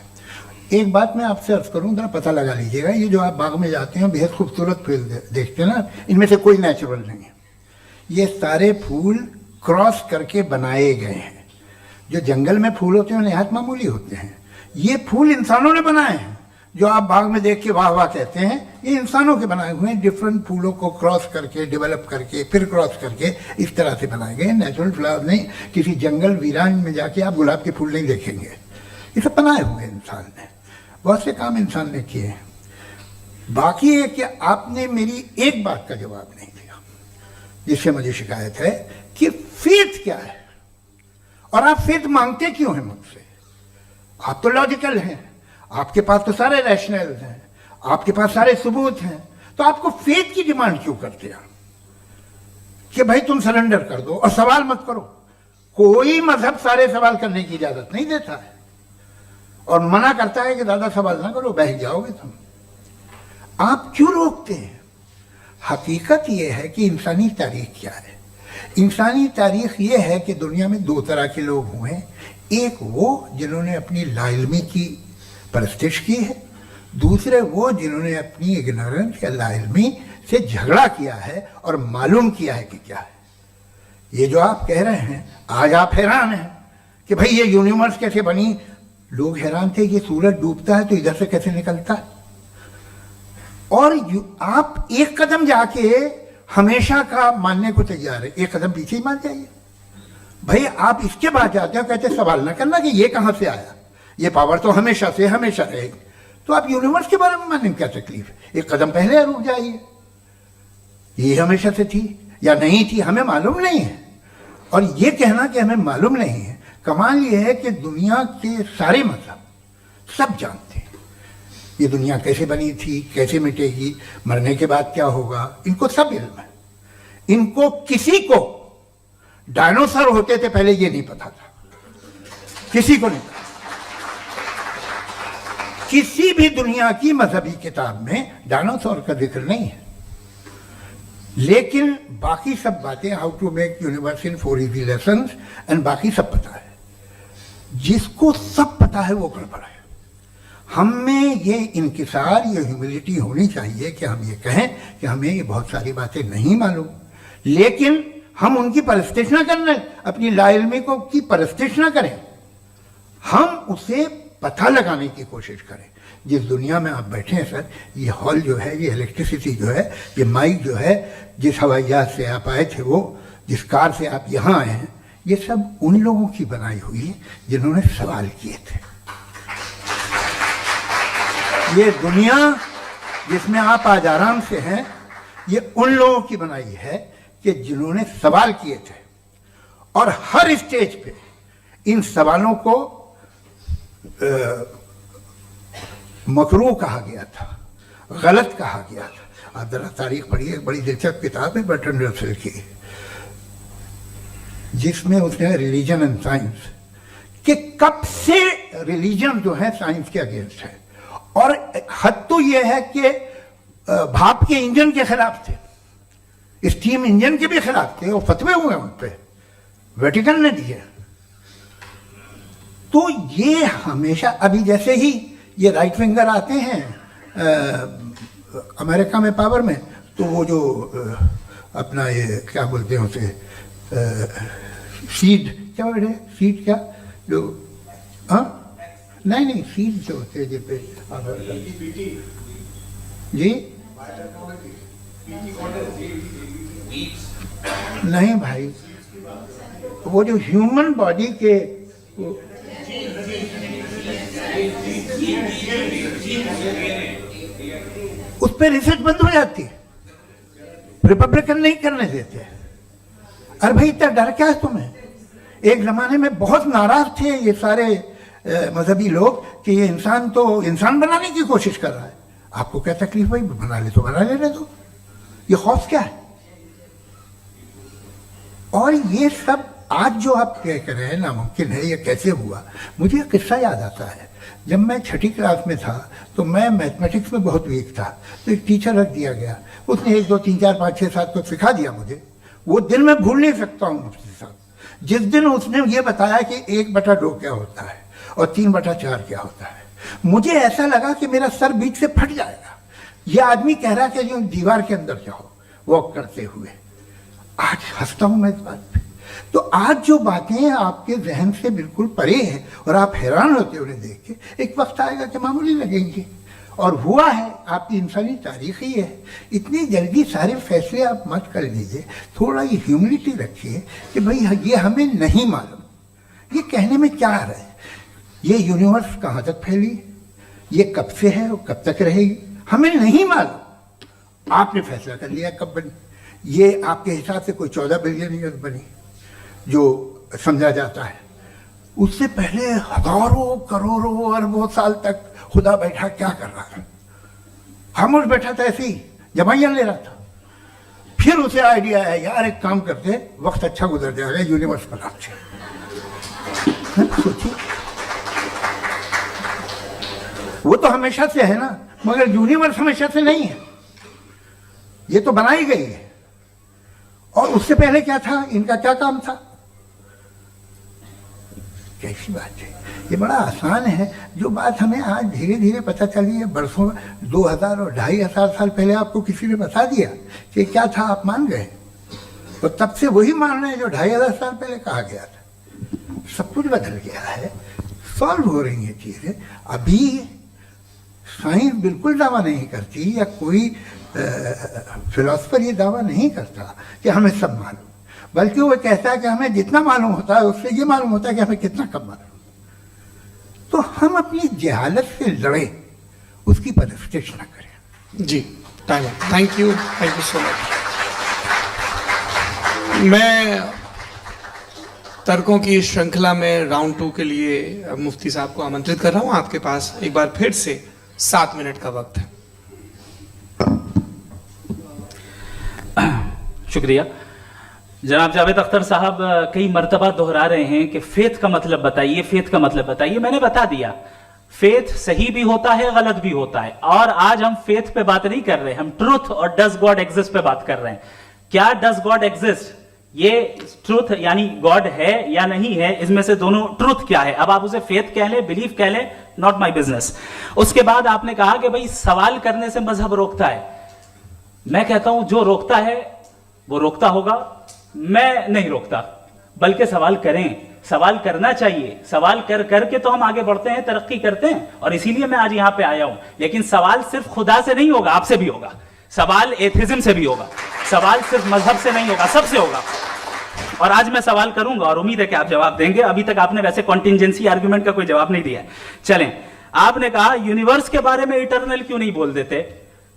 एक बात मैं आपसे अर्ज करूँ, जरा पता लगा लीजिएगा, ये जो आप बाग में जाते हैं बेहद खूबसूरत फूल देखते हैं ना, इनमें से कोई नेचुरल नहीं है। ये सारे फूल क्रॉस करके बनाए गए हैं। जो जंगल में फूल होते हैं नहायत मामूली होते हैं, ये फूल इंसानों ने बनाए हैं। जो आप बाग में देख के वाह वाह कहते हैं, ये इंसानों के बनाए हुए हैं। डिफरेंट फूलों को क्रॉस करके, डेवलप करके, फिर क्रॉस करके इस तरह से बनाए गए। नेचुरल फ्लावर नहीं। किसी जंगल वीरान में जाके आप गुलाब के फूल नहीं देखेंगे। ये सब बनाए हुए इंसान ने, बहुत से काम इंसान ने किए हैं। बाकी है कि आपने मेरी एक बात का जवाब नहीं दिया, जिससे मुझे शिकायत है कि फेथ क्या है और आप फेथ मांगते क्यों हैं मुझसे? आप तो लॉजिकल हैं, आपके पास तो सारे रैशनल हैं, आपके पास सारे सबूत हैं, तो आपको फेथ की डिमांड क्यों करते हैं कि भाई तुम सरेंडर कर दो और सवाल मत करो? कोई मजहब सारे सवाल करने की इजाजत नहीं देता है और मना करता है कि दादा सवाल ना करो, बह जाओगे तुम। आप क्यों रोकते हैं? हकीकत यह है कि इंसानी तारीख क्या है। इंसानी तारीख ये है कि दुनिया में दो तरह के लोग हुए हैं। एक वो जिन्होंने अपनी लाइल्मी की परस्तिश की है, दूसरे वो जिन्होंने अपनी इग्नोरेंस या लाइल्मी से झगड़ा किया है और मालूम किया है कि क्या है। ये जो आप कह रहे हैं, आज आप हैरान हैं कि भाई ये यूनिवर्स कैसे बनी। लोग हैरान थे कि सूरज डूबता है तो इधर से कैसे निकलता है। और आप एक कदम जाके हमेशा का मानने को तैयार है, एक कदम पीछे ही मान जाइए। भाई आप इसके बाद जाते हो, कहते सवाल ना करना कि ये कहां से आया, ये पावर तो हमेशा से हमेशा रहेगी। तो आप यूनिवर्स के बारे में मानने में क्या तकलीफ है? एक कदम पहले रुक जाइए। ये हमेशा से थी या नहीं थी हमें मालूम नहीं है। और ये कहना कि हमें मालूम नहीं है, कमाल ये है कि दुनिया के सारे मजहब सब जानते हैं ये दुनिया कैसे बनी थी, कैसे मिटेगी, मरने के बाद क्या होगा, इनको सब इल्म है। इनको किसी को डायनासोर होते थे पहले ये नहीं पता था, किसी को नहीं पता। किसी भी दुनिया की मजहबी किताब में डायनासोर का जिक्र नहीं है। लेकिन बाकी सब बातें, how to make universe in 4 easy lessons and बाकी सब पता है। जिसको सब पता है वो गड़बड़ है। हम में ये इंकिसार, ये ह्यूमिलिटी होनी चाहिए कि हम ये कहें कि हमें ये बहुत सारी बातें नहीं मालूम, लेकिन हम उनकी परस्तिश ना करें, अपनी लाइल्मी को की परस्तिश ना करें, हम उसे पता लगाने की कोशिश करें। जिस दुनिया में आप बैठे हैं सर, ये हॉल जो है, ये इलेक्ट्रिसिटी जो है, ये माइक जो है, जिस हवाई जहाज से आप आए थे, वो जिस कार से आप यहाँ आए हैं, ये सब उन लोगों की बनाई हुई है जिन्होंने सवाल किए थे। ये दुनिया जिसमें आप आज आराम से हैं, ये उन लोगों की बनाई है कि जिन्होंने सवाल किए थे। और हर स्टेज पे इन सवालों को मकरूह कहा गया था, गलत कहा गया था। आप जरा तारीख पढ़िए, बड़ी दिलचस्प किताब है बर्ट्रैंड रसेल की, जिसमें उसने रिलीजन एंड साइंस कि कब से रिलीजन जो है साइंस के अगेंस्ट है। और हद तो यह है कि भाप के इंजन के खिलाफ थे, स्टीम इंजन के भी खिलाफ थे, और फतवे हुए उन पे, वेटिकन ने दिए। तो ये हमेशा, अभी जैसे ही ये राइट विंगर आते हैं अमेरिका में पावर में, तो वो जो अपना ये क्या बोलते हैं उसे, सीड क्या वर्ड है, सीड क्या जो, हाँ नहीं सीड जो होते हैं जिस पे जी, नहीं भाई, वो जो ह्यूमन बॉडी के उस पर रिसर्च बंद हो जाती है, रिपब्लिकन नहीं करने देते। अरे भाई इतना डर क्या है तुम्हें? एक जमाने में बहुत नाराज थे ये सारे मजहबी लोग कि ये इंसान तो इंसान बनाने की कोशिश कर रहा है। आपको क्या तकलीफ भाई, बना ले तो बना लेने दो, ये खौफ क्या है? और ये सब आज जो आप कह कर रहे हैं नामुमकिन है, ये कैसे हुआ? मुझे एक किस्सा याद आता है। जब मैं 6ठी क्लास में था तो मैं मैथमेटिक्स में बहुत वीक था, तो एक टीचर रख दिया गया, उसने 1 2 3 4 5 6 7 को सिखा दिया मुझे। वो दिन मैं भूल नहीं सकता हूँ मुफ्ती साहब, जिस दिन उसने ये बताया कि 1/2 क्या होता है और 3/4 क्या होता है। मुझे ऐसा लगा कि मेरा सर बीच से फट जाएगा। ये आदमी कह रहा है कि जो दीवार के अंदर जाओ वॉक करते हुए। आज हंसता हूँ मैं इस बात पे। तो आज जो बातें आपके जहन से बिल्कुल परे हैं और आप हैरान होते उन्हें देख के, एक वक्त आएगा कि मामूली लगेंगे। और हुआ है, आपकी इंसानी तारीख ही है। इतनी जल्दी सारे फैसले आप मत कर लीजिए, थोड़ा ये ह्यूमिलिटी रखिए कि भाई ये हमें नहीं मालूम। ये कहने में क्या आ रहा है? ये यूनिवर्स कहाँ तक फैली, ये कब से है और कब तक रहेगी, हमें नहीं मालूम। आपने फैसला कर लिया कब बनी। ये आपके हिसाब से कोई 14 बिलियन ईयर बनी जो समझा जाता है। उससे पहले हजारों करोड़ों अरबों साल तक खुदा बैठा क्या कर रहा था? खामोश बैठा था ऐसे ही, जमाइया ले रहा था। फिर उसे आइडिया आया, यार एक काम करते, वक्त अच्छा गुजर जाएगा, यूनिवर्स बनाते। सोचिए, वो तो हमेशा से है ना, मगर यूनिवर्स हमेशा से नहीं है, ये तो बनाई गई है। और उससे पहले क्या था, इनका क्या काम था? कैसी बात है, ये बड़ा आसान है। जो बात हमें आज धीरे धीरे पता चली है, बरसों 2000 और 2500 साल पहले आपको किसी ने बता दिया कि क्या था, आप मान गए, तो तब से वही मान रहे हैं जो 2500 साल पहले कहा गया था। सब कुछ बदल गया है, सॉल्व हो रही हैं चीजें। अभी साइंस बिल्कुल दावा नहीं करती, या कोई फिलोसफर ये दावा नहीं करता कि हमें सब मालूम, बल्कि वो कहता है कि हमें जितना मालूम होता है उससे ये मालूम होता है कि हमें कितना कम मालूम। तो हम अपनी जहालत से लड़े, उसकी परस्तिश न करें। जी, time, thank you so much. मैं तर्कों की इस श्रृंखला में राउंड 2 के लिए मुफ्ती साहब को आमंत्रित कर रहा हूं। आपके पास एक बार फिर से 7 मिनट का वक्त है। शुक्रिया। जनाब जावेद अख्तर साहब कई मर्तबा दोहरा रहे हैं कि फेथ का मतलब बताइए, फेथ का मतलब बताइए। मैंने बता दिया, फेथ सही भी होता है, गलत भी होता है। और आज हम फेथ पे बात नहीं कर रहे, हम ट्रूथ और डज गॉड एग्जिस्ट पे बात कर रहे हैं। क्या डज गॉड एग्जिस्ट, ये ट्रूथ यानी गॉड है या नहीं है, इसमें से दोनों ट्रूथ क्या है। अब आप उसे फेथ कह लें, बिलीफ कह लें, नॉट माई बिजनेस। उसके बाद आपने कहा कि भाई सवाल करने से मजहब रोकता है। मैं कहता हूं जो रोकता है वो रोकता होगा, मैं नहीं रोकता, बल्कि सवाल करें, सवाल करना चाहिए। सवाल कर करके तो हम आगे बढ़ते हैं, तरक्की करते हैं, और इसीलिए मैं आज यहां पे आया हूं। लेकिन सवाल सिर्फ खुदा से नहीं होगा, आपसे भी होगा। सवाल एथिज्म से भी होगा, सवाल सिर्फ मजहब से नहीं होगा, सबसे होगा। और आज मैं सवाल करूंगा और उम्मीद है कि आप जवाब देंगे। अभी तक आपने वैसे कॉन्टिंजेंसी आर्गुमेंट का कोई जवाब नहीं दिया है। चलें, आपने कहा यूनिवर्स के बारे में इटर्नल क्यों नहीं बोल देते।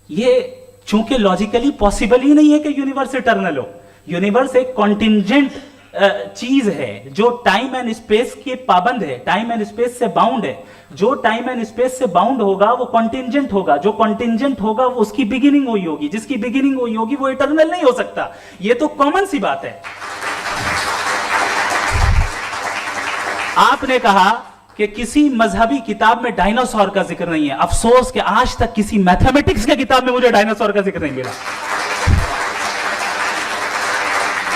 ये चूंकि लॉजिकली पॉसिबल ही नहीं है कि यूनिवर्स इटर्नल हो। यूनिवर्स एक कॉन्टिंजेंट चीज है जो टाइम एंड स्पेस के पाबंद है, टाइम एंड स्पेस से बाउंड है। जो टाइम एंड स्पेस से बाउंड होगा वो कॉन्टिंजेंट होगा, जो कॉन्टिंजेंट होगा वो उसकी बिगिनिंग हुई होगी, जिसकी बिगिनिंग हुई होगी वो इटर्नल नहीं हो सकता। ये तो कॉमन सी बात है। आपने कहा कि किसी मजहबी किताब में डायनासोर का जिक्र नहीं है। अफसोस कि आज तक किसी मैथमेटिक्स के किताब में मुझे डायनासोर का जिक्र नहीं मिला।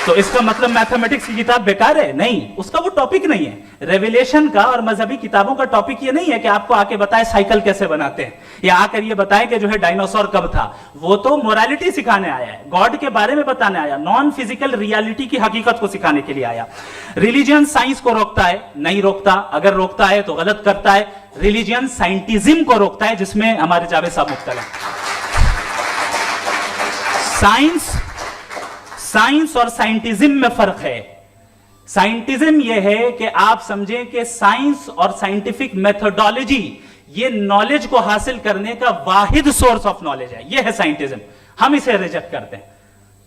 तो इसका मतलब मैथमेटिक्स की किताब बेकार है? नहीं, उसका वो टॉपिक नहीं है। रेवलेशन का और मजहबी किताबों का टॉपिक ये नहीं है कि आपको आके बताए साइकिल कैसे बनाते हैं, या आकर ये बताए कि जो है डायनासोर कब था। वो तो मोरालिटी सिखाने आया है, गॉड के बारे में बताने आया, नॉन फिजिकल रियलिटी की हकीकत को सिखाने के लिए आया। रिलीजियन साइंस को रोकता है? नहीं रोकता। अगर रोकता है तो गलत करता है। रिलीजियन साइंटिज्म को रोकता है, जिसमें हमारे जावेद साहब मुब्तला। साइंस और साइंटिज्म में फर्क है। साइंटिज्म यह है कि आप समझें कि साइंस और साइंटिफिक मेथोडोलॉजी ये नॉलेज को हासिल करने का वाहिद सोर्स ऑफ नॉलेज है। यह है साइंटिज्म। हम इसे रिजेक्ट करते हैं।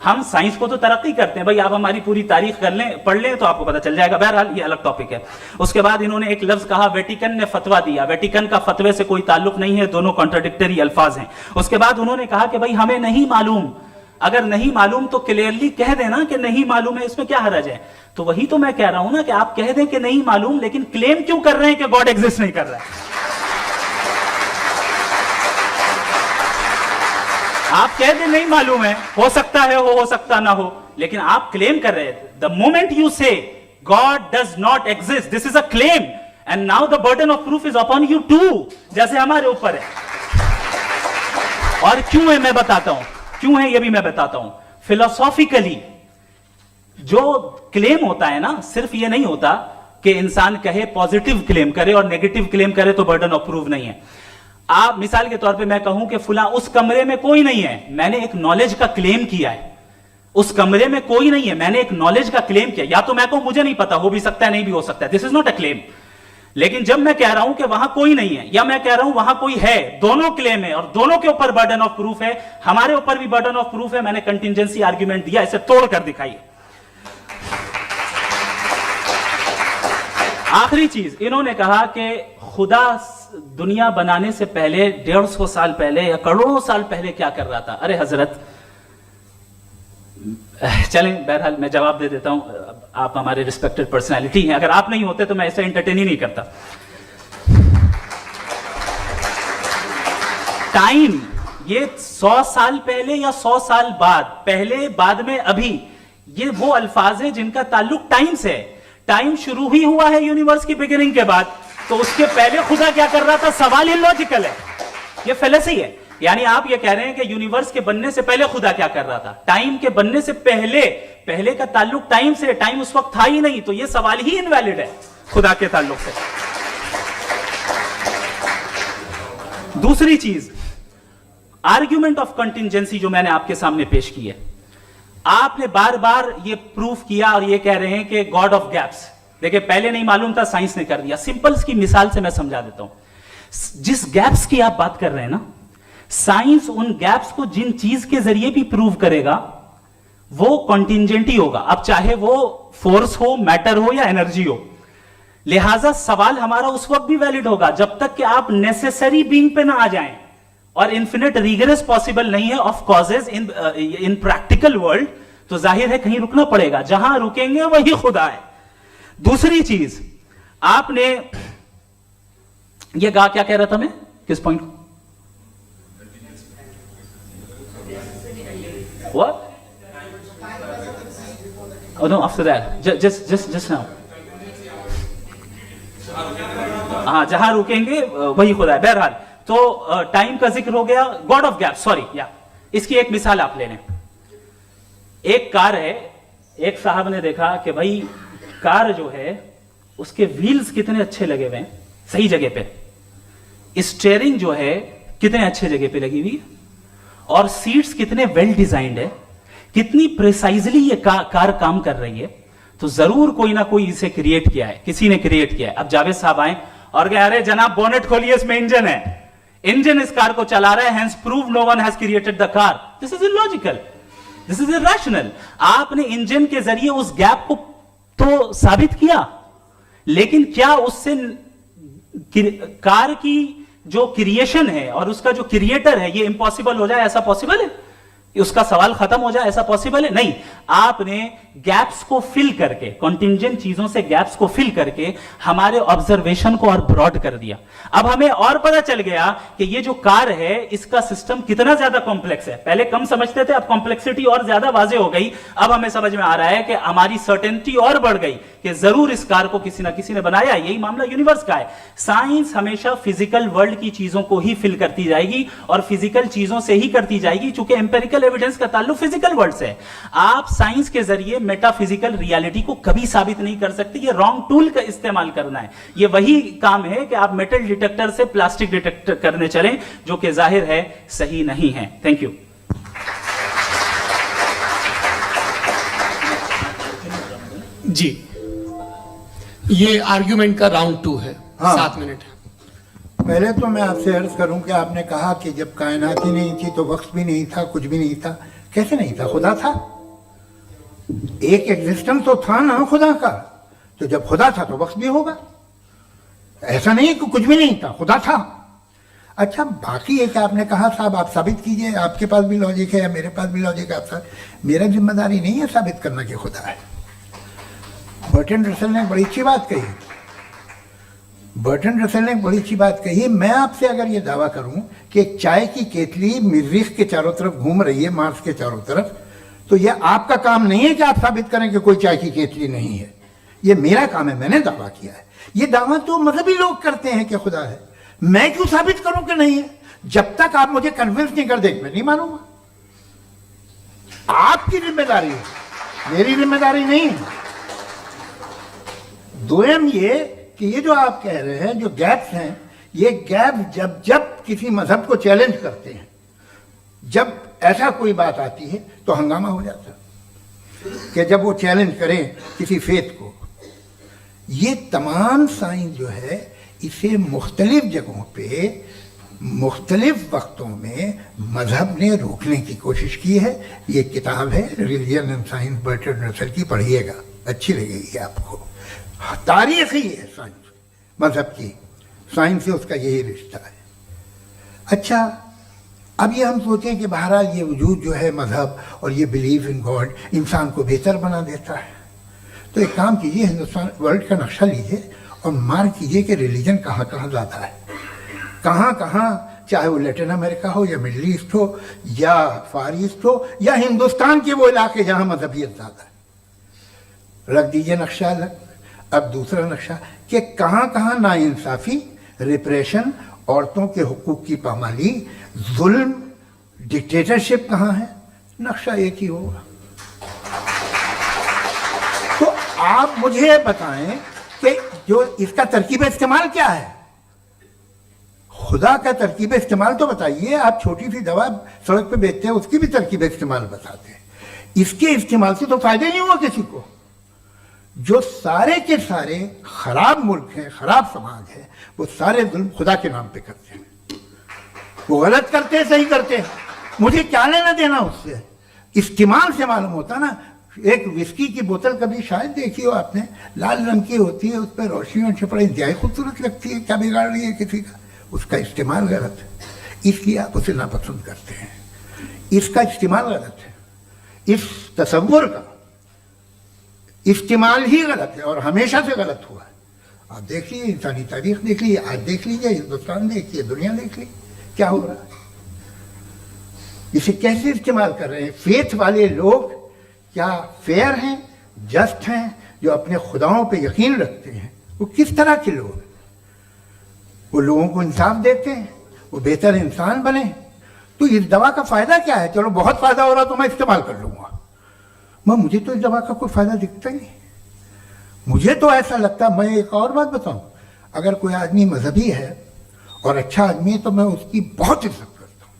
हम साइंस को तो तरक्की करते हैं, भाई आप हमारी पूरी तारीख कर लें, पढ़ लें तो आपको पता चल जाएगा। बहरहाल ये अलग टॉपिक है। उसके बाद इन्होंने एक लफ्ज कहा, वेटिकन ने फतवा दिया। वेटिकन का फतवे से कोई ताल्लुक नहीं है, दोनों कॉन्ट्राडिक्टरी अल्फाज हैं। उसके बाद उन्होंने कहा कि भाई हमें नहीं मालूम। अगर नहीं मालूम तो क्लियरली कह देना कि नहीं मालूम है, इसमें क्या हरज है। तो वही तो मैं कह रहा हूं ना कि आप कह दें कि नहीं मालूम, लेकिन क्लेम क्यों कर रहे हैं कि गॉड एग्जिस्ट नहीं कर रहा है। आप कह दें नहीं मालूम है, हो सकता है हो सकता ना हो, लेकिन आप क्लेम कर रहे हैं। The moment you say God does not exist, this is a claim, and now the burden of proof is upon you too, जैसे हमारे ऊपर है। और क्यों है मैं बताता हूं, क्यों है ये भी मैं बताता हूं। फिलोसॉफिकली जो क्लेम होता है ना, सिर्फ ये नहीं होता कि इंसान कहे पॉजिटिव क्लेम करे और नेगेटिव क्लेम करे तो बर्डन ऑफ प्रूफ नहीं है। आप मिसाल के तौर पे मैं कहूं कि फुला उस कमरे में कोई नहीं है, मैंने एक नॉलेज का क्लेम किया है। उस कमरे में कोई नहीं है, मैंने एक नॉलेज का क्लेम किया। या तो मैं कहूं मुझे नहीं पता, हो भी सकता है नहीं भी हो सकता है, this is not a claim. लेकिन जब मैं कह रहा हूं कि वहां कोई नहीं है, या मैं कह रहा हूं वहां कोई है, दोनों क्लेम है और दोनों के ऊपर बर्डन ऑफ प्रूफ है। हमारे ऊपर भी बर्डन ऑफ प्रूफ है। मैंने कंटिंजेंसी आर्ग्यूमेंट दिया, इसे तोड़कर दिखाइए। आखिरी चीज, इन्होंने कहा कि खुदा دنیا بنانے سے پہلے 150 سال پہلے یا کروڑوں سال پہلے کیا کر رہا تھا؟ ارے حضرت چلیں بہرحال میں جواب دے دیتا ہوں، آپ ہمارے ریسپیکٹڈ پرسنالٹی ہیں، اگر آپ نہیں ہوتے تو میں ایسا انٹرٹین ہی نہیں کرتا. ٹائم یہ 100 سال پہلے یا 100 سال بعد، پہلے بعد میں ابھی، یہ وہ الفاظ ہیں جن کا تعلق ٹائم سے ہے. ٹائم شروع ہی ہوا ہے یونیورس کی بگننگ کے بعد، تو اس کے پہلے خدا کیا کر رہا تھا؟ سوال ہی لاجیکل ہے، یہ فیلسی ہے. یعنی آپ یہ کہہ رہے ہیں کہ یونیورس کے بننے سے پہلے خدا کیا کر رہا تھا؟ ٹائم کے بننے سے پہلے کا تعلق ٹائم سے، ٹائم اس وقت تھا ہی نہیں، تو یہ سوال ہی انویلڈ ہے خدا کے تعلق سے. دوسری چیز، آرگیومنٹ آف کنٹینجنسی جو میں نے آپ کے سامنے پیش کی ہے، آپ نے بار بار یہ پروف کیا اور یہ کہہ رہے ہیں کہ گاڈ آف گیپس. دیکھیں پہلے نہیں معلوم تھا، سائنس نے کر دیا. سمپلس کی مثال سے میں سمجھا دیتا ہوں. جس گیپس کی آپ بات کر رہے ہیں نا، سائنس ان گیپس کو جن چیز کے ذریعے بھی پروو کرے گا وہ کنٹینجنٹ ہی ہوگا، اب چاہے وہ فورس ہو، میٹر ہو یا انرجی ہو. لہٰذا سوال ہمارا اس وقت بھی ویلڈ ہوگا جب تک کہ آپ نیسیسری بینگ پہ نہ آ جائیں، اور انفینٹ ریگرس پاسبل نہیں ہے of causes in practical world, تو ظاہر ہے کہیں رکنا پڑے گا، جہاں رکیں گے وہی خدا ہے. دوسری چیز، آپ نے یہ کہا، کیا کہہ رہا تھا میں کس point? What? Oh no, after that. Just now. ہاں جہاں رکیں گے وہی خدا ہے. بہرحال تو ٹائم کا ذکر ہو گیا. گاڈ آف گیپ، سوری، یا اس کی ایک مثال آپ لے لیں. ایک کار ہے، ایک صاحب نے دیکھا کہ بھائی کار جو ہے اس کے ویلز کتنے اچھے لگے ہوئے ہیں صحیح جگہ پہ، اسٹیئرنگ جو ہے کتنے اچھے جگہ پہ لگی ہوئی ہے، اور سیٹس کتنے ویل ڈیزائنڈ ہے، کتنی پریسائزلی یہ کار کام کر رہی ہے. تو ضرور کوئی نہ کوئی اسے کریٹ کیا ہے، کسی نے کریٹ کیا ہے. اب جاوید صاحب آئیں اور کہہ ارے جناب بونٹ کھولیے، اس میں انجن ہے، انجن اس کار کو چلا رہا ہے، hence prove no one has created the car. This is illogical, this is irrational. آپ نے انجن کے ذریعے اس گیپ کو تو ثابت کیا، لیکن کیا اس سے کار کی جو کریشن ہے اور اس کا جو کریٹر ہے یہ امپاسبل ہو جائے؟ ایسا پاسبل ہے؟ اس کا سوال ختم ہو جائے؟ ایسا پاسبل ہے؟ نہیں. آپ نے گیپس کو فل کر کے، کنٹینجنٹ چیزوں سے گیپس کو فل کر کے ہمارے آبزرویشن کو اور براڈ کر دیا. اب ہمیں اور پتہ چل گیا کہ یہ جو کار ہے اس کا سسٹم کتنا زیادہ کمپلیکس ہے. پہلے کم سمجھتے تھے، اب کمپلیکسٹی اور زیادہ واضح ہو گئی. اب ہمیں سمجھ میں آ رہا ہے کہ ہماری سرٹنٹی اور بڑھ گئی کہ ضرور اس کار کو کسی نہ کسی نے بنایا. یہی معاملہ یونیورس کا ہے. سائنس ہمیشہ فزیکل ورلڈ کی چیزوں کو ہی فل کرتی جائے گی اور فزیکل چیزوں سے ہی کرتی جائے گی، چونکہ امپیریکل ایویڈنس کا تعلق فزیکل ورلڈ سے ہے. آپ سائنس کے ذریعے میٹا فزیکل ریالٹی کو کبھی ثابت نہیں کر سکتے. یہ رانگ ٹول کا استعمال کرنا ہے. یہ وہی کام ہے کہ آپ میٹل ڈیٹیکٹر سے پلاسٹک ڈیٹیکٹر کرنے چلیں، جو کہ ظاہر ہے صحیح نہیں ہے. Thank you. جی، یہ آرگیومنٹ کا راؤنڈ 2 ہے. 7 منٹ ہے. پہلے تو میں آپ سے عرض کروں کہ آپ نے کہا کہ جب کائنات ہی نہیں تھی تو وقت بھی نہیں تھا، کچھ بھی نہیں تھا. کیسے نہیں تھا؟ خدا تھا. ایک ایگزسٹنس تو تھا نا خدا کا. تو جب خدا تھا تو وقت بھی ہوگا. ایسا نہیں کہ کچھ بھی نہیں تھا، خدا تھا. اچھا، باقی ایک آپ نے کہا صاحب آپ ثابت کیجئے، آپ کے پاس بھی لاجک ہے یا میرے پاس بھی لاجک ہے. آپ میرا ذمہ داری نہیں ہے ثابت کرنا کہ خدا ہے. برٹن رسل نے بڑی اچھی بات کہی. برٹن رسل نے بڑی اچھی بات کہی. میں آپ سے اگر یہ دعویٰ کروں کہ ایک چائے کی کیتلی مریخ کے چاروں طرف گھوم رہی ہے، مارس کے چاروں طرف، تو یہ آپ کا کام نہیں ہے کہ آپ ثابت کریں کہ کوئی چائے کی کیتلی نہیں ہے. یہ میرا کام ہے، میں نے دعویٰ کیا ہے. یہ دعویٰ تو مذہبی لوگ کرتے ہیں کہ خدا ہے. میں کیوں ثابت کروں کہ نہیں ہے؟ جب تک آپ مجھے کنونس نہیں کر دیں میں نہیں مانوں گا. آپ کی ذمہ داری ہے، میری ذمہ داری نہیں ہے. دوم یہ کہ یہ جو آپ کہہ رہے ہیں جو گیپس ہیں، یہ گیپ جب کسی مذہب کو چیلنج کرتے ہیں، جب ایسا کوئی بات آتی ہے تو ہنگامہ ہو جاتا ہے کہ جب وہ چیلنج کریں کسی فیتھ کو. یہ تمام سائنس جو ہے اسے مختلف جگہوں پہ مختلف وقتوں میں مذہب نے روکنے کی کوشش کی ہے. یہ کتاب ہے ریلیجن اینڈ سائنس، برٹن رسل کی، پڑھیے گا، اچھی لگے گی آپ کو. تاریخی ہے سائنس مذہب کی. साइंस से उसका यही रिश्ता है। अच्छा, अब ये हम सोचें कि बहरहाल ये वजूद जो है मज़हब और ये बिलीव इन गॉड इंसान को बेहतर बना देता है, तो एक काम कीजिए, हिंदुस्तान वर्ल्ड का नक्शा लीजिए और मार्क कीजिए कि रिलीजन कहाँ कहाँ ज़्यादा है, कहाँ कहाँ, चाहे वो लैटिन अमेरिका हो या मिडल ईस्ट हो या फार ईस्ट हो या हिंदुस्तान के वो इलाके जहाँ मजहबियत ज़्यादा है। रख दीजिए नक्शा अलग। अब दूसरा नक्शा कि कहाँ कहाँ नाइंसाफ़ी, रिप्रेशन, औरतों के हुकूक की पामाली, जुल्म, डिक्टेटरशिप कहाँ है, नक्शा एक ही होगा। तो आप मुझे बताएं कि जो इसका तरकीब इस्तेमाल क्या है, खुदा का तरकीब इस्तेमाल तो बताइए। आप छोटी सी दवा सड़क पे बेचते हैं उसकी भी तरकीब इस्तेमाल बताते हैं। इसके इस्तेमाल से तो फायदा नहीं हुआ किसी को। जो सारे के सारे खराब मुल्क हैं, खराब समाज है, वो सारे जुल्म खुदा के नाम पे करते हैं। वो गलत करते हैं, सही करते हैं, मुझे क्या लेना देना उससे। इस्तेमाल से मालूम होता ना। एक विस्की की बोतल कभी शायद देखी हो आपने, लाल रंग की होती है, उस पर रोशनी और छपड़े इंतहाई खूबसूरत लगती है, क्या बिगाड़ रही है किसी का, उसका इस्तेमाल गलत है, इसलिए आप उसे नापसंद करते हैं। इसका इस्तेमाल गलत है, इस तसव्वुर का इस्तेमाल ही गलत है और हमेशा से गलत हुआ है। आप देख लीजिए, इंसानी तारीख देख लीजिए, आज देख लीजिए, हिंदुस्तान देखिए, दुनिया देख लीजिए, क्या हो रहा है। इसे कैसे इस्तेमाल कर रहे हैं। फेथ वाले लोग क्या फेयर हैं, जस्ट हैं, जो अपने खुदाओं पे यकीन रखते हैं, वो किस तरह के लोग हैं। वो लोगों को इंसाफ देते हैं, वो बेहतर इंसान बने। तो इस दवा का फायदा क्या है। चलो बहुत फायदा हो रहा तो मैं इस्तेमाल कर लूंगा, मैं मुझे तो इस दवा का कोई फायदा दिखता ही नहीं। मुझे तो ऐसा लगता, मैं एक और बात बताऊं, अगर कोई आदमी मजहबी है और अच्छा आदमी है तो मैं उसकी बहुत इज्जत करता हूं,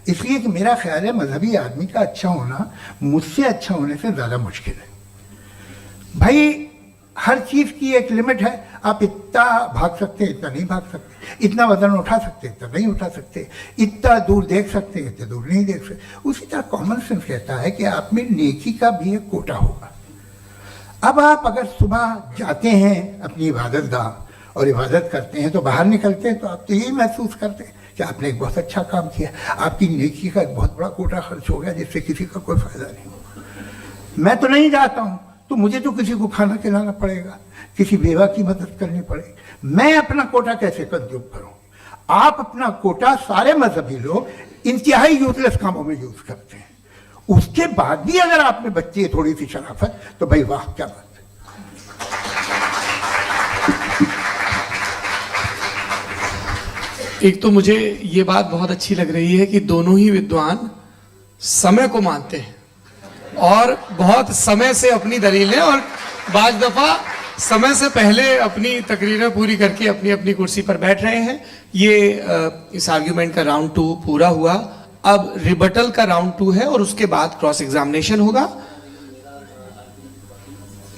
इसलिए कि मेरा ख्याल है मजहबी आदमी का अच्छा होना मुझसे अच्छा होने से ज़्यादा मुश्किल है। भाई हर चीज़ की एक लिमिट है। आप इतना भाग सकते हैं, इतना नहीं भाग सकते, इतना वजन उठा सकते, इतना नहीं उठा सकते, इतना दूर देख सकते, इतना दूर नहीं देख सकते। उसी तरह कॉमन सेंस कहता है कि आप में नेकी का भी एक कोटा होगा। अब आप अगर सुबह जाते हैं अपनी इबादत गाह और इबादत करते हैं तो बाहर निकलते हैं तो आप तो यही महसूस करते हैं कि आपने एक बहुत अच्छा काम किया, आपकी नेकी का एक बहुत बड़ा कोटा खर्च हो गया जिससे किसी का कोई फायदा नहीं। मैं तो नहीं जाता हूँ तो मुझे तो किसी को खाना खिलाना पड़ेगा, किसी बेवा की मदद करनी पड़ेगी। मैं अपना कोटा कैसे कंज्यूम करूं। आप अपना कोटा, सारे मजहबी लोग इंतहाई यूजलेस कामों में यूज करते हैं। उसके बाद भी अगर आप में बच्ची है थोड़ी सी शराफत, तो भाई वाह क्या बात है। एक तो मुझे ये बात बहुत अच्छी लग रही है कि दोनों ही विद्वान समय को मानते हैं और बहुत समय से अपनी दलीलें और बाज दफा समय से पहले अपनी तकरीरें पूरी करके अपनी अपनी कुर्सी पर बैठ रहे हैं। ये इस आर्ग्यूमेंट का राउंड 2 पूरा हुआ। अब रिबटल का राउंड 2 है और उसके बाद क्रॉस एग्जामिनेशन होगा।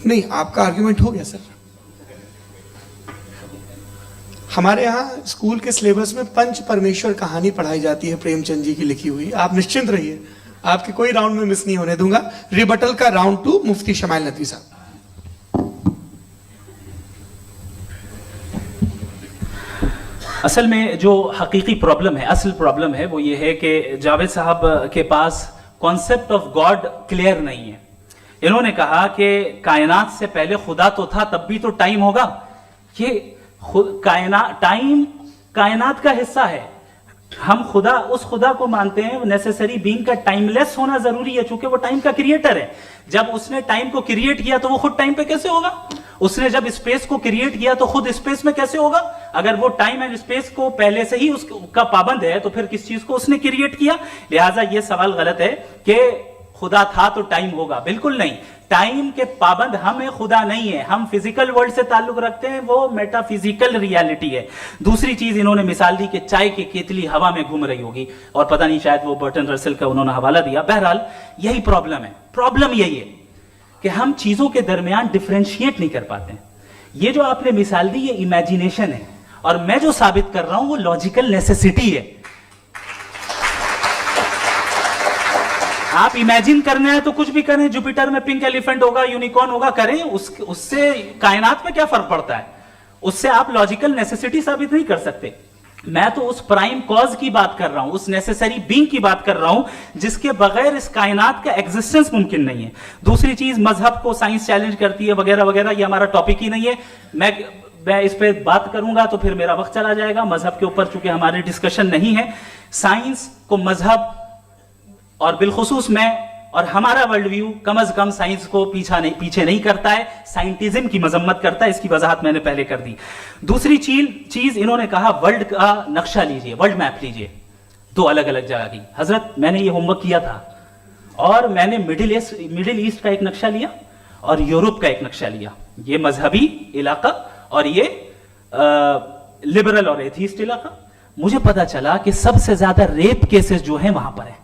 नहीं, आपका आर्ग्यूमेंट हो गया सर। हमारे यहाँ स्कूल के सिलेबस में पंच परमेश्वर कहानी पढ़ाई जाती है, प्रेमचंद जी की लिखी हुई। आप निश्चिंत रहिए, आपके कोई राउंड में मिस नहीं होने दूंगा। रिबटल का राउंड 2 मुफ्ती शमाइल नदवी साहब। असल में जो हकीकी प्रॉब्लम है, असल प्रॉब्लम है वो ये है कि जावेद साहब के पास कॉन्सेप्ट ऑफ गॉड क्लियर नहीं है। इन्होंने कहा कि कायनात से पहले खुदा तो था, तब भी तो टाइम होगा। ये टाइम कायनात का हिस्सा है। हम खुदा, उस खुदा को मानते हैं नेसेसरी बीइंग का टाइमलेस होना जरूरी है, चूंकि वो टाइम का क्रिएटर है। जब उसने टाइम को क्रिएट किया तो वो खुद टाइम पे कैसे होगा। उसने जब स्पेस को क्रिएट किया तो खुद स्पेस में कैसे होगा। अगर वो टाइम एंड स्पेस को पहले से ही उसका पाबंद है तो फिर किस चीज को उसने क्रिएट किया। लिहाजा ये सवाल गलत है कि खुदा था तो टाइम होगा, बिल्कुल नहीं। टाइम के पाबंद हम हैं, खुदा नहीं है। हम फिजिकल वर्ल्ड से ताल्लुक रखते हैं, वो मेटाफिजिकल रियलिटी है। दूसरी चीज इन्होंने मिसाल दी कि चाय की केतली हवा में घूम रही होगी, और पता नहीं शायद वो बर्टन रसल का उन्होंने हवाला दिया। बहरहाल यही प्रॉब्लम है। प्रॉब्लम यही है कि हम चीजों के दरमियान डिफरेंशिएट नहीं कर पाते। ये जो आपने मिसाल दी ये इमेजिनेशन है, और मैं जो साबित कर रहा हूं वो लॉजिकल नेसेसिटी है। आप इमेजिन करना है तो कुछ भी करें, जुपिटर में पिंक एलिफेंट होगा, यूनिकॉर्न होगा, करें। उससे कायनात में क्या फर्क पड़ता है। اس سے آپ لاجیکل نیسیسٹی ثابت نہیں کر سکتے. میں تو اس پرائم کاز کی بات کر رہا ہوں, اس نیسیسری بینگ کی بات کر رہا ہوں جس کے بغیر اس کائنات کا ایگزسٹنس ممکن نہیں ہے. دوسری چیز, مذہب کو سائنس چیلنج کرتی ہے وغیرہ وغیرہ, یہ ہمارا ٹاپک ہی نہیں ہے. میں اس پہ بات کروں گا تو پھر میرا وقت چلا جائے گا. مذہب کے اوپر چونکہ ہماری ڈسکشن نہیں ہے, سائنس کو مذہب اور بالخصوص میں اور ہمارا ورلڈ ویو کم از کم سائنس کو پیچھے نہیں کرتا ہے, سائنٹزم کی مذمت کرتا ہے. اس کی وضاحت میں نے پہلے کر دی. دوسری چیز انہوں نے کہا ورلڈ کا نقشہ لیجئے, ورلڈ میپ لیجئے, دو الگ الگ جگہ کی. حضرت میں نے یہ ہوم ورک کیا تھا اور میں نے مڈل ایسٹ کا ایک نقشہ لیا اور یورپ کا ایک نقشہ لیا, یہ مذہبی علاقہ اور یہ لبرل اور ایتھیسٹ علاقہ. مجھے پتا چلا کہ سب سے زیادہ ریپ کیسز جو ہیں وہاں پر ہیں.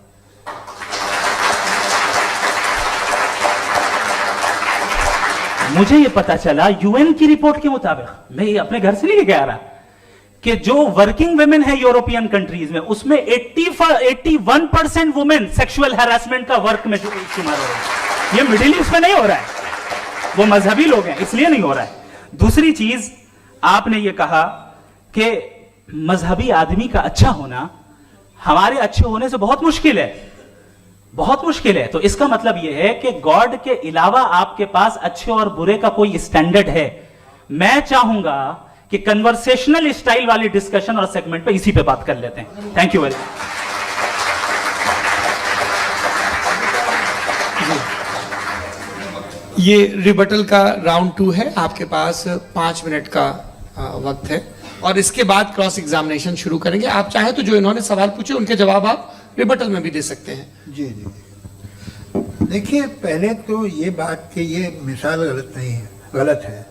مجھے یہ پتا چلا یو این کی رپورٹ کے مطابق, میں یہ اپنے گھر سے نہیں لے کے آ رہا, کہ جو ورکنگ ویمن ہے یورپین کنٹریز میں, اس میں 81% وومن سیکشول ہراسمنٹ کا ورک میں شمار ہو رہا ہے. یہ مڈل ایسٹ میں نہیں ہو رہا ہے, وہ مذہبی لوگ ہیں اس لیے نہیں ہو رہا ہے. دوسری چیز, آپ نے یہ کہا کہ مذہبی آدمی کا اچھا ہونا ہمارے اچھے ہونے سے بہت مشکل ہے, بہت مشکل ہے. تو اس کا مطلب یہ ہے کہ گاڈ کے علاوہ آپ کے پاس اچھے اور برے کا کوئی اسٹینڈرڈ ہے. میں چاہوں گا کہ کنورسیشنل اسٹائل والی ڈسکشن اور سیگمنٹ پہ اسی پہ بات کر لیتے ہیں. Thank you very much. یہ ریبٹل کا راؤنڈ 2 ہے, آپ کے پاس 5 منٹ کا وقت ہے اور اس کے بعد کراس ایگزامینیشن شروع کریں گے. آپ چاہیں تو جو انہوں نے سوال پوچھے ان کے جواب آپ ریبٹل میں بھی دے سکتے ہیں. جی جی, دیکھیے پہلے تو یہ بات کہ یہ مثال غلط نہیں ہے, غلط ہے.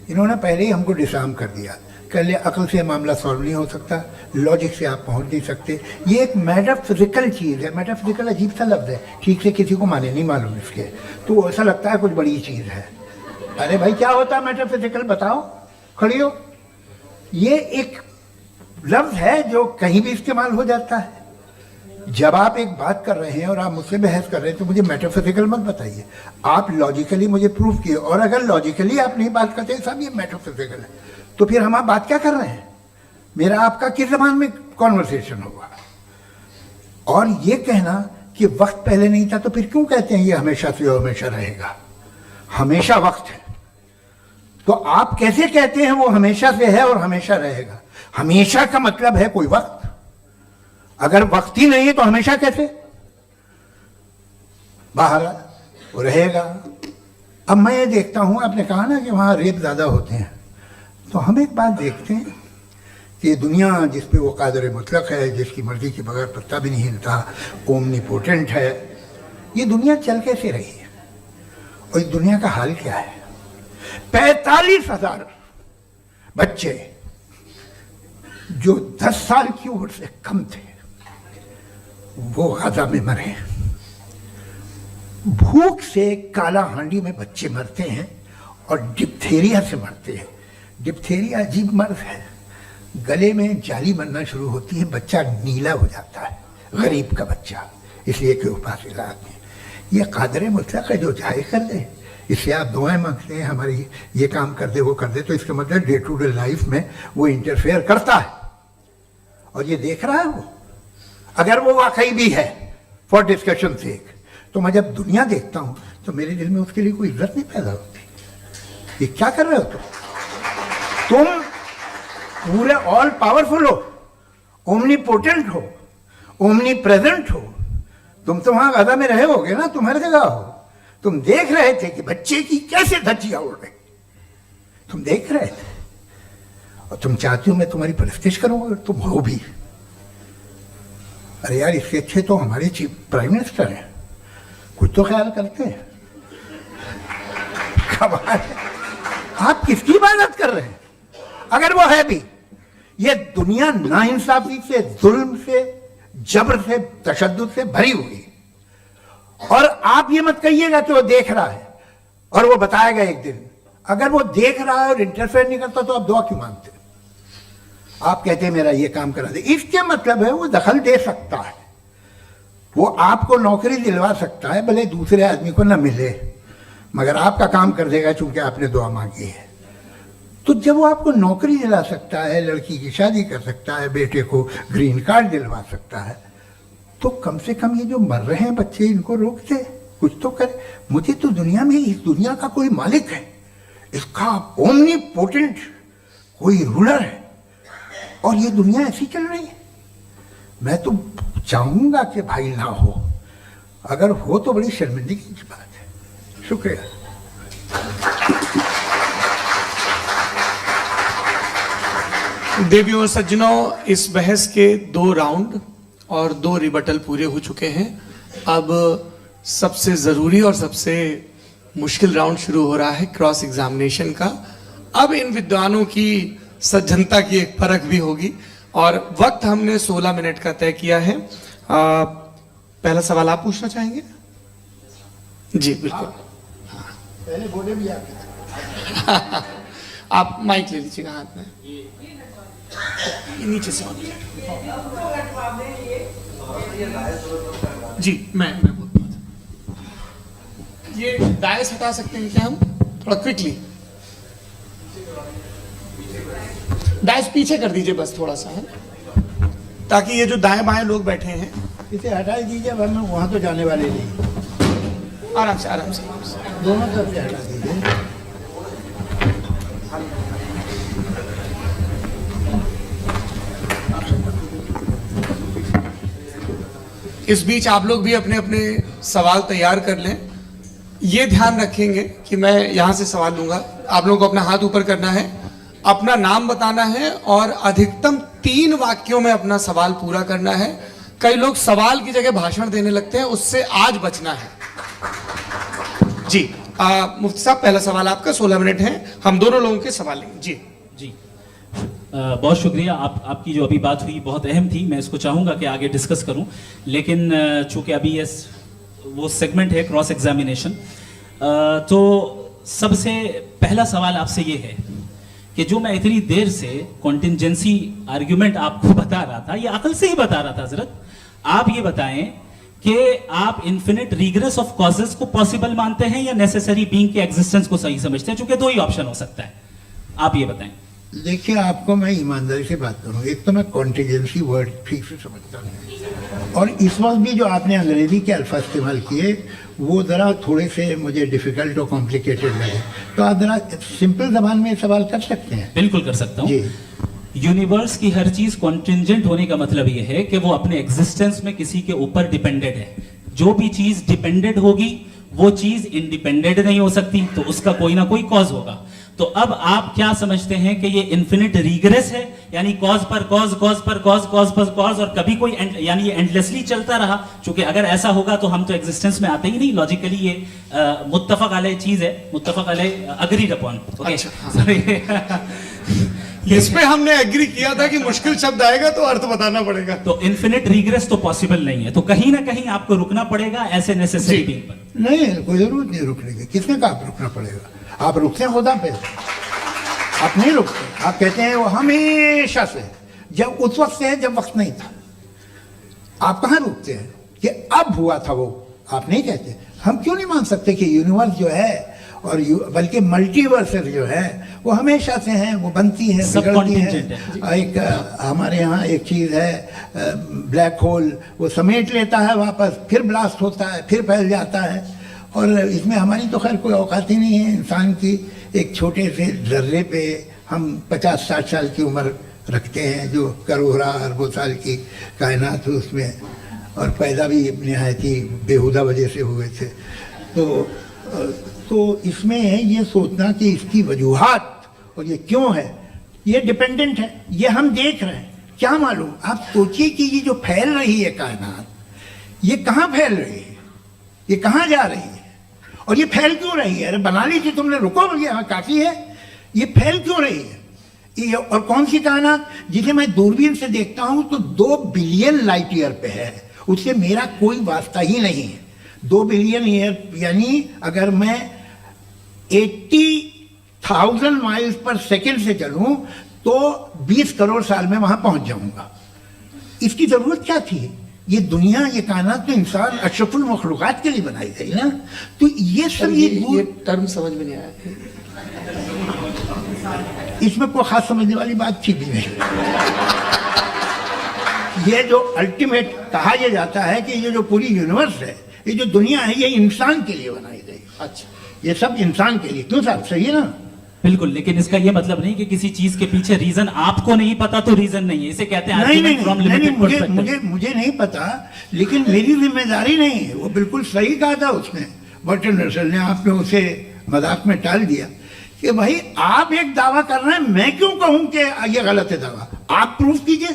انہوں نے پہلے ہی ہم کو ڈسارم کر دیا, کہ عقل سے معاملہ سالو نہیں ہو سکتا, لاجک سے آپ پہنچ نہیں سکتے. یہ ایک میٹا فزیکل چیز ہے. میٹا فزیکل عجیب سا لفظ ہے, ٹھیک سے کسی کو معنی نہیں معلوم اس کے, تو ایسا لگتا ہے کچھ بڑی چیز ہے. ارے بھائی کیا ہوتا ہے میٹا فزیکل, بتاؤ, کھڑی ہو. یہ ایک لفظ ہے جو کہیں بھی استعمال ہو جاتا ہے. جب آپ ایک بات کر رہے ہیں اور آپ مجھ سے بحث کر رہے ہیں تو مجھے میٹا فزیکل مت بتائیے, آپ لاجیکلی مجھے پروف کیے. اور اگر لاجیکلی آپ نہیں بات کرتے صاحب یہ میٹا فزیکل ہے, تو پھر ہم آپ بات کیا کر رہے ہیں؟ میرا آپ کا کس زبان میں کانورسیشن ہوگا؟ اور یہ کہنا کہ وقت پہلے نہیں تھا تو پھر کیوں کہتے ہیں یہ ہمیشہ سے ہمیشہ رہے گا؟ ہمیشہ وقت ہے, تو آپ کیسے کہتے ہیں وہ ہمیشہ سے ہے اور ہمیشہ رہے گا؟ ہمیشہ کا مطلب ہے کوئی وقت, اگر وقت ہی نہیں ہے تو ہمیشہ کیسے؟ باہر وہ رہے گا. اب میں یہ دیکھتا ہوں, آپ نے کہا نا کہ وہاں ریپ زیادہ ہوتے ہیں, تو ہم ایک بات دیکھتے ہیں کہ دنیا جس پہ وہ قادر مطلق ہے, جس کی مرضی کے بغیر پتہ بھی نہیں ہلتا, اومنی پوٹنٹ ہے, یہ دنیا چل کیسے رہی ہے؟ اور اس دنیا کا حال کیا ہے؟ 45,000 بچے جو 10 سال کی عمر سے کم تھے وہ غزہ میں مرے. بھوک سے کالا ہانڈی میں بچے مرتے ہیں اور ڈپتھیریا سے مرتے ہیں. ڈپتھیریا عجیب مرض ہے, گلے میں جالی بننا شروع ہوتی ہے, بچہ نیلا ہو جاتا ہے, غریب کا بچہ, اس لیے کہ وہ پاس علاقے میں. یہ قادر مطلق ہے جو چاہے کر دے, اس سے آپ دعائیں مانگتے ہیں ہماری یہ کام کر دے وہ کر دے, تو اس کا مطلب ڈے ٹو ڈے لائف میں وہ انٹرفیئر کرتا ہے اور یہ دیکھ رہا ہے وہ. اگر وہ واقعی بھی ہے فار ڈسکشن سیک, تو میں جب دنیا دیکھتا ہوں تو میرے دل میں اس کے لیے کوئی عزت نہیں پیدا ہوتی. یہ کیا کر رہے ہو تم پورے آل پاورفل ہو, اومنی پوٹنٹ ہو, اومنی پریزنٹ ہو. تم تو وہاں غزہ میں رہے ہوگے نا, تم ہر جگہ ہو. تم دیکھ رہے تھے کہ بچے کی کیسے دھجیاں اڑ رہی, تم دیکھ رہے تھے, اور تم چاہتی ہو میں تمہاری پرستش کروں گا, تم ہو بھی. ارے یار, اس سے اچھے تو ہمارے چیف پرائم منسٹر ہیں, کچھ تو خیال کرتے ہیں. آپ کس کی عبادت کر رہے ہیں؟ اگر وہ ہے بھی, یہ دنیا ناانصافی سے, ظلم سے, جبر سے, تشدد سے بھری ہوئی. اور آپ یہ مت کہیے گا کہ وہ دیکھ رہا ہے اور وہ بتائے گا ایک دن. اگر وہ دیکھ رہا ہے اور انٹرفیئر نہیں کرتا تو آپ دعا کیوں مانگتے؟ آپ کہتے ہیں میرا یہ کام کرا دے. اس کے مطلب ہے وہ دخل دے سکتا ہے, وہ آپ کو نوکری دلوا سکتا ہے, بھلے دوسرے آدمی کو نہ ملے, مگر آپ کا کام کر دے گا چونکہ آپ نے دعا مانگی ہے. تو جب وہ آپ کو نوکری دلا سکتا ہے, لڑکی کی شادی کر سکتا ہے, بیٹے کو گرین کارڈ دلوا سکتا ہے, تو کم سے کم یہ جو مر رہے ہیں بچے ان کو روک دے, کچھ تو کرے. مجھے تو دنیا میں اس دنیا کا کوئی مالک ہے, اس کا اومنی پوٹنٹ کوئی رولر ہے, اور یہ دنیا ایسی چل رہی ہے. میں تو چاہوں گا کہ بھائی نہ ہو, اگر ہو تو بڑی شرمندگی کی بات ہے. شکریہ. देवियों और सज्जनों, इस बहस के 2 राउंड और 2 रिबटल पूरे हो चुके हैं. अब सबसे ज़रूरी और सबसे मुश्किल राउंड शुरू हो रहा है, क्रॉस एग्जामिनेशन का. अब इन विद्वानों की सज्जनता की एक परख भी होगी और वक्त हमने 16 मिनट का तय किया है. पहला सवाल आप पूछना चाहेंगे? जी बिल्कुल. पहले बोले भी आप माइक ले लीजिएगा हाथ में, ये नीचे से ऑन जी. मैं बोलता हूँ, ये डायस हटा सकते हैं क्या हम थोड़ा क्विकली? डायस पीछे कर दीजिए बस थोड़ा सा, है, ताकि ये जो दाएं बाएं लोग बैठे हैं इसे हटा दीजिए, वरना वहाँ तो जाने वाले नहीं. आराम से आराम से आराम से. दोनों तरफ से हटा दीजिए. इस बीच आप लोग भी अपने अपने सवाल तैयार कर लें. ये ध्यान रखेंगे कि मैं यहाँ से सवाल लूंगा, आप लोगों को अपना हाथ ऊपर करना है, अपना नाम बताना है और अधिकतम 3 वाक्यों में अपना सवाल पूरा करना है. कई लोग सवाल की जगह भाषण देने लगते हैं, उससे आज बचना है. जी मुफ्ती साहब, पहला सवाल आपका. 16 मिनट है, हम दोनों लोगों के सवाल लेंगे. जी जी बहुत शुक्रिया. आपकी जो अभी बात हुई बहुत अहम थी, मैं इसको चाहूँगा कि आगे डिस्कस करूँ, लेकिन चूँकि अभी ये वो सेगमेंट है क्रॉस एग्जामिनेशन, तो सबसे पहला सवाल आपसे ये है कि जो मैं इतनी देर से कॉन्टिंजेंसी आर्ग्यूमेंट आपको बता रहा था, ये अकल से ही बता रहा था हजरत, आप ये बताएं कि आप इन्फिनिट रिग्रेस ऑफ कॉजेस को पॉसिबल मानते हैं या नेसेसरी बीइंग के एग्जिस्टेंस को सही समझते हैं, चूंकि 2 ही ऑप्शन हो सकता है. आप ये बताएं. देखिए, आपको मैं ईमानदारी से बात करूं, एक तो मैं कॉन्टिजेंसी वर्ड ठीक से समझता हूं, और इस वक्त भी जो आपने अंग्रेजी के अल्फाज इस्तेमाल किए वो ज़रा थोड़े से मुझे डिफ़िकल्ट और कॉम्प्लिकेटेड लगे. तो आप ज़रा सिंपल ज़बान में सवाल कर सकते हैं? बिल्कुल कर सकता हूँ. यूनिवर्स की हर चीज कॉन्टिंजेंट होने का मतलब यह है कि वो अपने एग्जिस्टेंस में किसी के ऊपर डिपेंडेड है. जो भी चीज डिपेंडेड होगी वो चीज इंडिपेंडेंट नहीं हो सकती, तो उसका कोई ना कोई कॉज होगा. तो अब आप क्या समझते हैं कि ये इन्फिनिट रिग्रेस है, यानी कॉज पर कॉज, कॉज पर कॉज, कॉज पर कॉज, और कभी कोई यानी ये एंडलेसली चलता रहा? क्योंकि अगर ऐसा होगा तो हम तो एग्जिस्टेंस में आते ही नहीं. लॉजिकली ये मुत्तफक अलैह चीज है, मुत्तफक अलैह अग्रीड अपॉन. इस पे हमने एग्री किया था कि मुश्किल शब्द आएगा तो अर्थ बताना पड़ेगा. तो इन्फिनिट रिग्रेस तो पॉसिबल नहीं है, तो कहीं ना कहीं आपको रुकना पड़ेगा ऐसे नेसेसरी बीइंग पर. नहीं, कोई जरूरत नहीं रुकने की. किसने कहा आप रुकना पड़ेगा? आप रुकते हैं खुदा पे, आप नहीं रुकते. आप कहते हैं वो हमेशा से, जब उस वक्त से है जब वक्त नहीं था. आप कहाँ रुकते हैं कि अब हुआ था वो? आप नहीं कहते. हम क्यों नहीं मान सकते कि यूनिवर्स जो है और बल्कि मल्टीवर्सेस जो है वो हमेशा से हैं, वो बनती हैं, बिगड़ती हैं. एक हमारे यहाँ एक चीज़ है ब्लैक होल, वो समेट लेता है वापस, फिर ब्लास्ट होता है, फिर फैल जाता है. और इसमें हमारी तो खैर कोई औकात ही नहीं है. इंसान की एक छोटे से जर्रे पे हम 50-60 साल की उम्र रखते हैं, जो करोड़ों अरबों साल की कायनात है उसमें, और पैदा भी नहायत ही बेहुदा वजह से हुए थे. तो इसमें है ये सोचना कि इसकी वजूहात और ये क्यों है, ये डिपेंडेंट है, ये हम देख रहे हैं. क्या मालूम, आप सोचिए कि ये जो फैल रही है कायनात, ये कहाँ फैल रही है, ये कहाँ जा रही है, और ये फैल क्यों रही है? अरे बना ली थी तुमने, रुको भैया, काफ़ी है. ये फैल क्यों रही है? ये और कौन सी कायनात जिसे मैं दूरबीन से देखता हूँ तो 2 बिलियन लाइट ईयर पे है, उससे मेरा कोई वास्ता ही नहीं है. 2 बिलियन ईयर यानी अगर मैं 80,000 माइल्स पर सेकेंड से चलूं तो 20 करोड़ साल में वहां पहुंच जाऊंगा. इसकी जरूरत क्या थी? ये दुनिया, ये कायनात तो इंसान अशरफुल मखलूकात के लिए बनाई गई ना. तो ये सब ये टर्म समझ में नहीं आया. اس میں کوئی خاص سمجھنے والی بات تھی بھی نہیں. یہ جو الٹیمیٹ کہا یہ جاتا ہے کہ یہ جو پوری یونیورس ہے, یہ جو دنیا ہے, یہ انسان کے لیے بنائی گئی. اچھا, یہ سب انسان کے لیے. کیوں صاحب, صحیح ہے نا؟ بالکل, لیکن اس کا یہ مطلب نہیں کہ کسی چیز کے پیچھے ریزن آپ کو نہیں پتا تو ریزن نہیں ہے. اسے کہتے ہیں argument from limited perspective. مجھے نہیں پتا, لیکن میری ذمہ داری نہیں ہے. وہ بالکل صحیح کہا تھا اس نے, برٹن رسل نے. آپ نے اسے مذاق میں ٹال دیا کہ بھائی آپ ایک دعویٰ کر رہے ہیں, میں کیوں کہوں کہ یہ غلط ہے دعویٰ؟ آپ پروف کیجئے,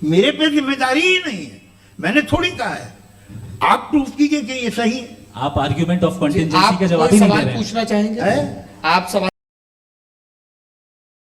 میرے پہ ذمہ داری ہی نہیں ہے, میں نے تھوڑی کہا ہے. آپ پروف کیجئے کہ یہ صحیح ہے. آپ آرگیومنٹ آف کنٹینجنسی آپ کا جواب کوئی ہی نہیں دے سوال رہے ہیں. پوچھنا چاہیں گے؟ ہے آپ سوال